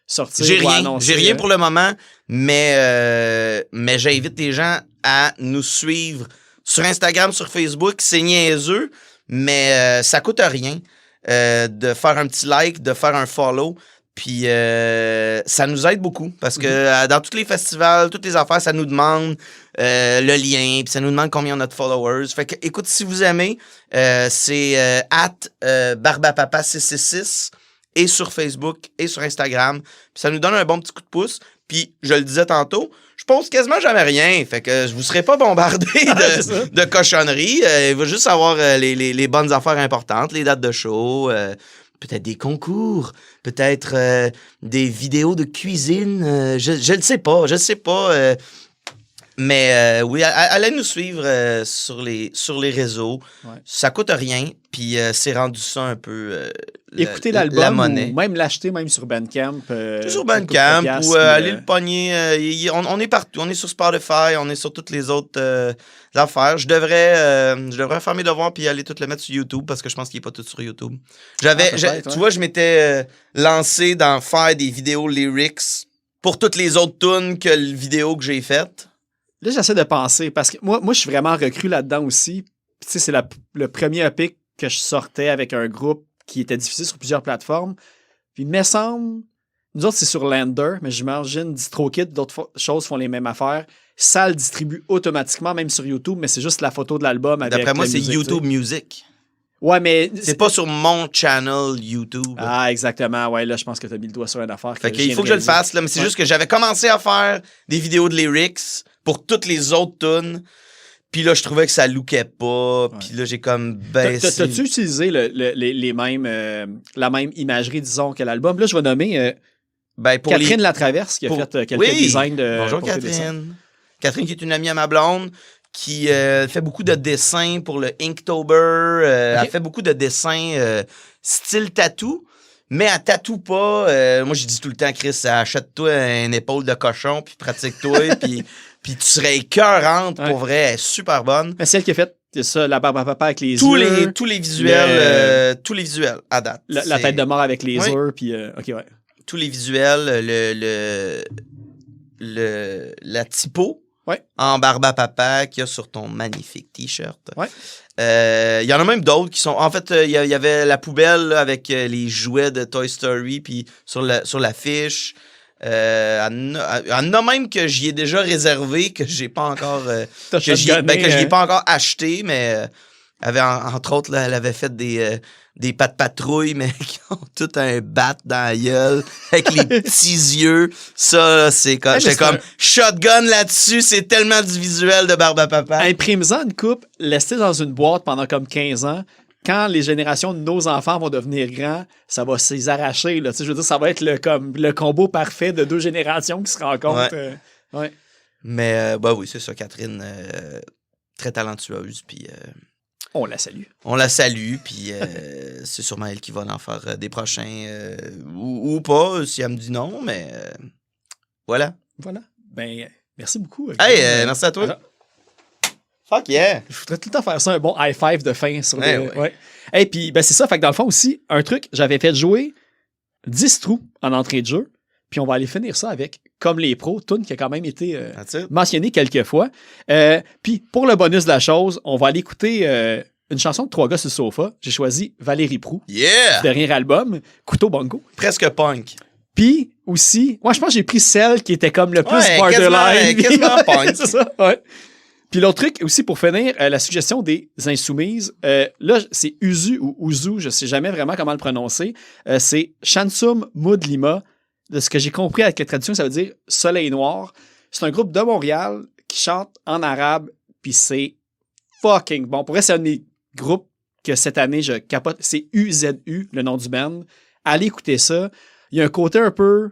sortir J'ai ou rien. annoncer, J'ai rien pour le moment, mais j'invite les gens à nous suivre sur Instagram, sur Facebook. C'est niaiseux, mais ça coûte rien de faire un petit like, de faire un follow. Puis ça nous aide beaucoup parce que dans tous les festivals, toutes les affaires, ça nous demande le lien, puis ça nous demande combien on a de followers. Fait que, écoute, si vous aimez, c'est @barbapapa666 et sur Facebook et sur Instagram. Puis ça nous donne un bon petit coup de pouce. Puis je le disais tantôt, je pose quasiment jamais rien. Fait que je vous serai pas bombardé de cochonneries. Il va juste avoir les bonnes affaires importantes, les dates de show. Peut-être des concours, peut-être des vidéos de cuisine, je ne sais pas, mais oui, allez nous suivre sur les réseaux. Ouais. Ça coûte rien, puis c'est rendu ça un peu Écouter la l'album monnaie. ou même l'acheter même sur Bandcamp. Sur Bandcamp ou aller le pogner. On est partout. On est sur Spotify, on est sur toutes les autres affaires. Je devrais faire mes devoirs puis aller tout le mettre sur YouTube parce que je pense qu'il n'est pas tout sur YouTube. Tu vois, je m'étais lancé dans faire des vidéos lyrics pour toutes les autres tunes que le vidéo que j'ai faite. Là, j'essaie de penser, parce que moi je suis vraiment recru là-dedans aussi. Puis, tu sais, c'est le premier EP que je sortais avec un groupe qui était diffusé sur plusieurs plateformes. Puis, il me semble, nous autres, c'est sur Lander, mais j'imagine DistroKid, d'autres choses font les mêmes affaires. Ça le distribue automatiquement, même sur YouTube, mais c'est juste la photo de l'album avec D'après moi, la c'est musique, YouTube tu sais. Music. Ouais, mais... C'est pas sur mon channel YouTube. Ah, exactement. Ouais, là, je pense que tu as mis le doigt sur une affaire. Fait qu'il faut que je le fasse, là, mais c'est juste que j'avais commencé à faire des vidéos de lyrics pour toutes les autres tunes. Puis là, je trouvais que ça lookait pas. Puis là, j'ai comme baissé. T'as-tu utilisé les mêmes, la même imagerie, disons, que l'album? Là, je vais nommer Pour Catherine Latraverse qui a fait quelques designs de... Bonjour pour tes dessins. Catherine. Catherine qui est une amie à ma blonde, qui fait beaucoup de dessins pour le Inktober. Elle fait beaucoup de dessins style tatou. Mais elle tatoue pas. Moi, je dis tout le temps, Chris, achète-toi une épaule de cochon, puis pratique-toi, puis tu serais écœurante, pour vrai. Elle est super bonne. Mais celle qui a fait, c'est ça, la barbe à papa avec les Tous yeux. les visuels, à date. La tête de mort avec les Oui. yeux, puis... OK, ouais. Tous les visuels, la typo en barbe à papa qu'il y a sur ton magnifique T-shirt. Ouais. Il y en a même d'autres qui sont... En fait, il y avait la poubelle là, avec les jouets de Toy Story puis sur l'affiche. Il y en a même que j'y ai déjà réservé, que j'ai pas encore... que j'y ai pas encore acheté, mais... avait entre autres, là, elle avait fait des pattes patrouilles, mais qui ont tout un bat dans la gueule, avec les petits yeux. Ça, là, c'est comme... J'étais comme shotgun là-dessus, c'est tellement du visuel de barbe à papa. Imprime-en une coupe, laisse-les dans une boîte pendant comme 15 ans. Quand les générations de nos enfants vont devenir grands, ça va s'y arracher. Là. Tu sais, je veux dire, ça va être le combo parfait de deux générations qui se rencontrent. Ouais. Mais, bah oui, c'est ça, Catherine, très talentueuse, puis... On la salue. On la salue, puis c'est sûrement elle qui va en faire des prochains ou pas, si elle me dit non, mais voilà. Voilà. Ben, merci beaucoup. Hey, merci à toi. Fuck yeah! Je voudrais tout le temps faire ça, un bon high five de fin sur Ouais, le... ouais. Ouais. Et puis, ben c'est ça. Fait que dans le fond aussi, un truc, j'avais fait jouer 10 trous en entrée de jeu, puis on va aller finir ça avec Comme les pros, tune qui a quand même été mentionné quelques fois. Puis, pour le bonus de la chose, on va aller écouter une chanson de 3 gars sur le sofa. J'ai choisi Valérie Proulx, Yeah! dernier album, Couteau Bongo. Presque punk. Puis aussi, moi je pense que j'ai pris celle qui était comme le plus Ouais, borderline. quasiment punk. C'est ça, ouais. Puis l'autre truc aussi pour finir, la suggestion des Insoumises. Là, c'est Uzu ou Uzu, je sais jamais vraiment comment le prononcer. C'est Shansum Moudlima. De ce que j'ai compris avec la traduction, ça veut dire Soleil Noir. C'est un groupe de Montréal qui chante en arabe, puis c'est fucking bon. Pour vrai, c'est un des groupes que cette année, je capote. C'est UZU, le nom du band. Allez écouter ça. Il y a un côté un peu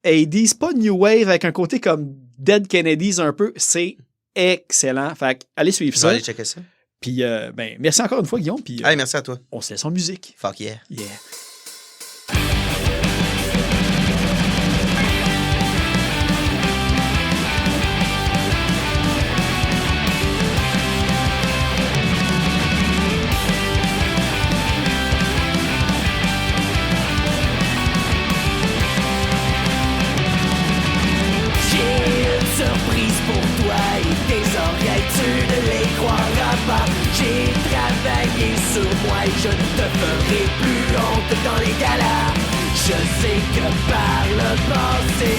80s, pas New Wave, avec un côté comme Dead Kennedys un peu. C'est excellent. Fait que allez suivre Je vais ça. aller checker ça. Puis, ben, merci encore une fois, Guillaume. Puis, Hey, merci à toi. on se laisse en musique. Fuck yeah. Yeah. J'ai une surprise pour toi et tes oreilles, tu ne les croiras pas. J'ai travaillé sur moi et je ne te ferai plus honte dans les galas. Je sais que par le passé,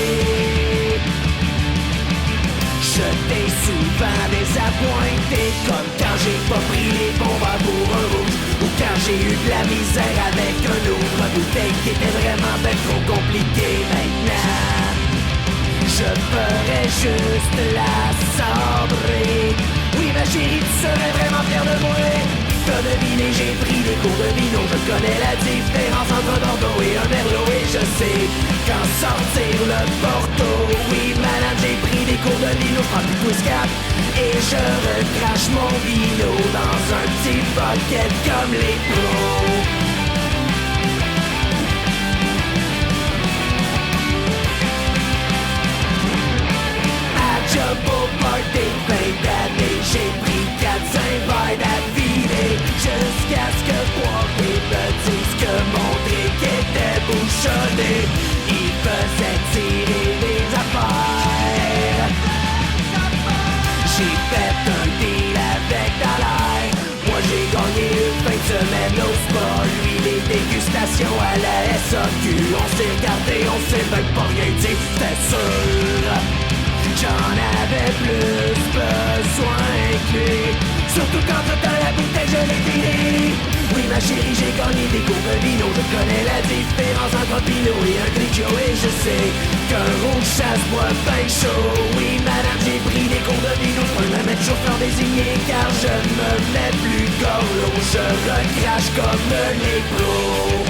je t'ai souvent désappointé, comme quand j'ai pas pris les bombes pour un rouge, ou quand j'ai eu de la misère avec un ouvre-bouteille qui était vraiment ben trop compliqué. Maintenant je ferais juste la sabrer. Oui ma chérie, tu serais vraiment fière de moi. T'as deviné, j'ai pris des cours de vino. Je connais la différence entre Bordeaux et un Merlot. Et je sais quand sortir le Porto. Oui madame, j'ai pris des cours de vino. Je prends plus de cap et je recrache mon vino dans un petit bucket comme les pros. Job au party, plein d'années, j'ai pris 4-5 verres d'affilée, jusqu'à ce que Poirier me dise que mon drink était bouchonné. Il faisait tirer des affaires. J'ai fait un deal avec Dallaire. Moi j'ai gagné une fin de semaine au spa, lui les dégustations à la SAQ. On s'est regardé, on s'est même pas rien dit, c'était sûr. J'en avais plus besoin que lui. Surtout quand dans la bouteille je l'ai fini. Oui ma chérie, j'ai gagné des cours de vino. Je connais la différence entre un Pinot et un Grigio. Et je sais qu'un rouge ça se boit bien chaud. Oui madame, j'ai pris des cours de vino. Je peux me mettre chauffeur désigné car je me mets plus golo. Je recrache comme les pros.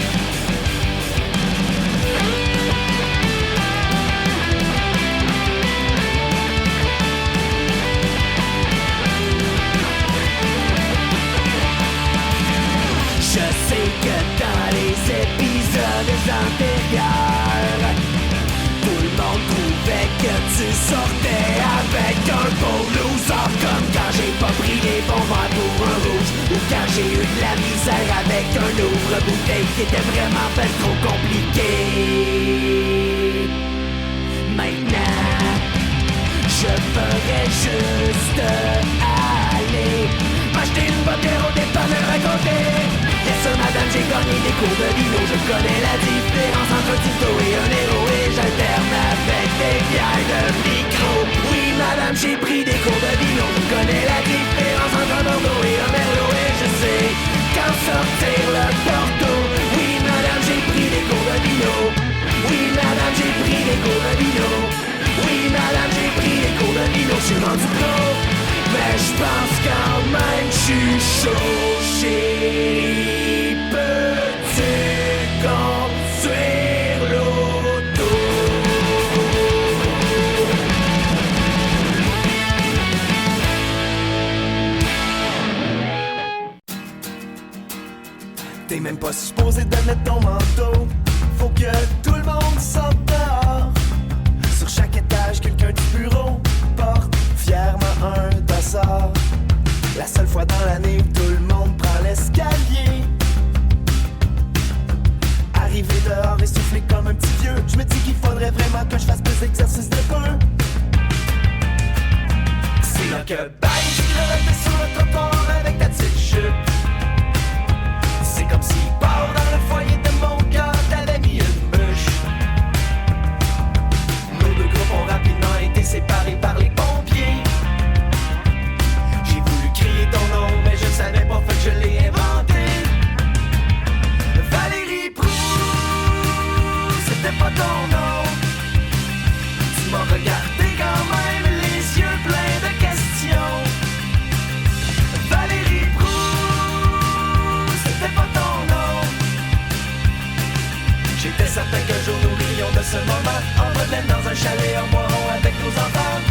Je sais que dans les épisodes antérieurs, tout le monde trouvait que tu sortais avec un beau loser. Comme quand j'ai pas pris les bons verres pour un rouge, ou quand j'ai eu de la misère avec un ouvre-bouteille qui était vraiment pas trop compliqué. Maintenant, je ferais juste aller m'acheter une bière au dépanneur à côté. Bien sûr madame, j'ai gagné des cours de vino. Je connais la différence entre un Tito et un héros. Et j'alterne avec des bières de micro. Oui madame, j'ai pris des cours de vino. Je connais la différence entre un Bordeaux et un Merlot. Et je sais quand sortir le Porto. Oui madame, j'ai pris des cours de vino. Oui madame, j'ai pris des cours de vino. Oui madame, j'ai pris des cours de vino. Je suis rendu pro, mais je pense quand même j'suis chaud. Chérie, peux-tu conduire l'auto? mettre ton manteau. Faut que tout le monde sorte dehors. Sur chaque étage, quelqu'un du bureau porte fièrement un dossard. La seule fois dans l'année où tout le monde prend l'escalier. Arrivé dehors essoufflé comme un petit vieux, je me dis qu'il faudrait vraiment que je fasse plus d'exercices de peu. C'est là que bang, tu crevetais sur le trottoir avec ta petite jupe. C'est comme si part dans le foyer de mon cœur t'avais mis une bûche. Nos deux groupes ont rapidement été séparés par les pompiers. J'ai voulu crier ton nom mais je ne savais pas, fait que je l'ai inventé. Valérie Proulx, c'était pas ton nom. Tu m'as regardé quand même, les yeux pleins de questions. Valérie Proulx, c'était pas ton nom. J'étais certain qu'un jour nous rions de ce moment, en Madeleine dans un chalet en Moiron avec nos enfants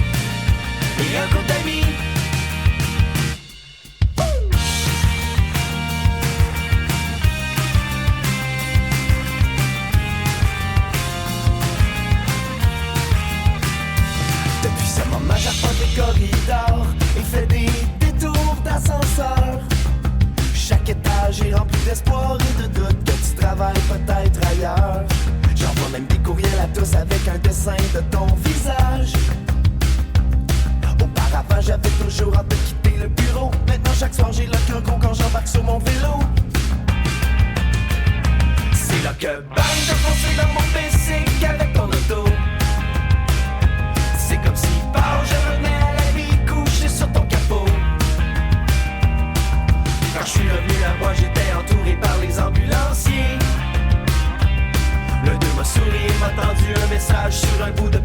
et un groupe d'amis. Depuis ce moment j'arpente les corridors et fais des détours d'ascenseur. Chaque étage est rempli d'espoir et de doute que tu travailles peut-être ailleurs. J'envoie même des courriels à tous avec un dessin de ton visage. Auparavant j'avais toujours hâte de quitter le bureau. Maintenant chaque soir j'ai le cœur gros quand j'embarque sur mon vélo. C'est là que bang, t'as foncé dans mon PC qu'avec ton auto. C'est comme si par je revenais à la vie couché sur ton capot. Quand je suis revenu là-bas, j'étais entouré par les ambulanciers. Le deux m'a souri et m'a tendu un message sur un bout de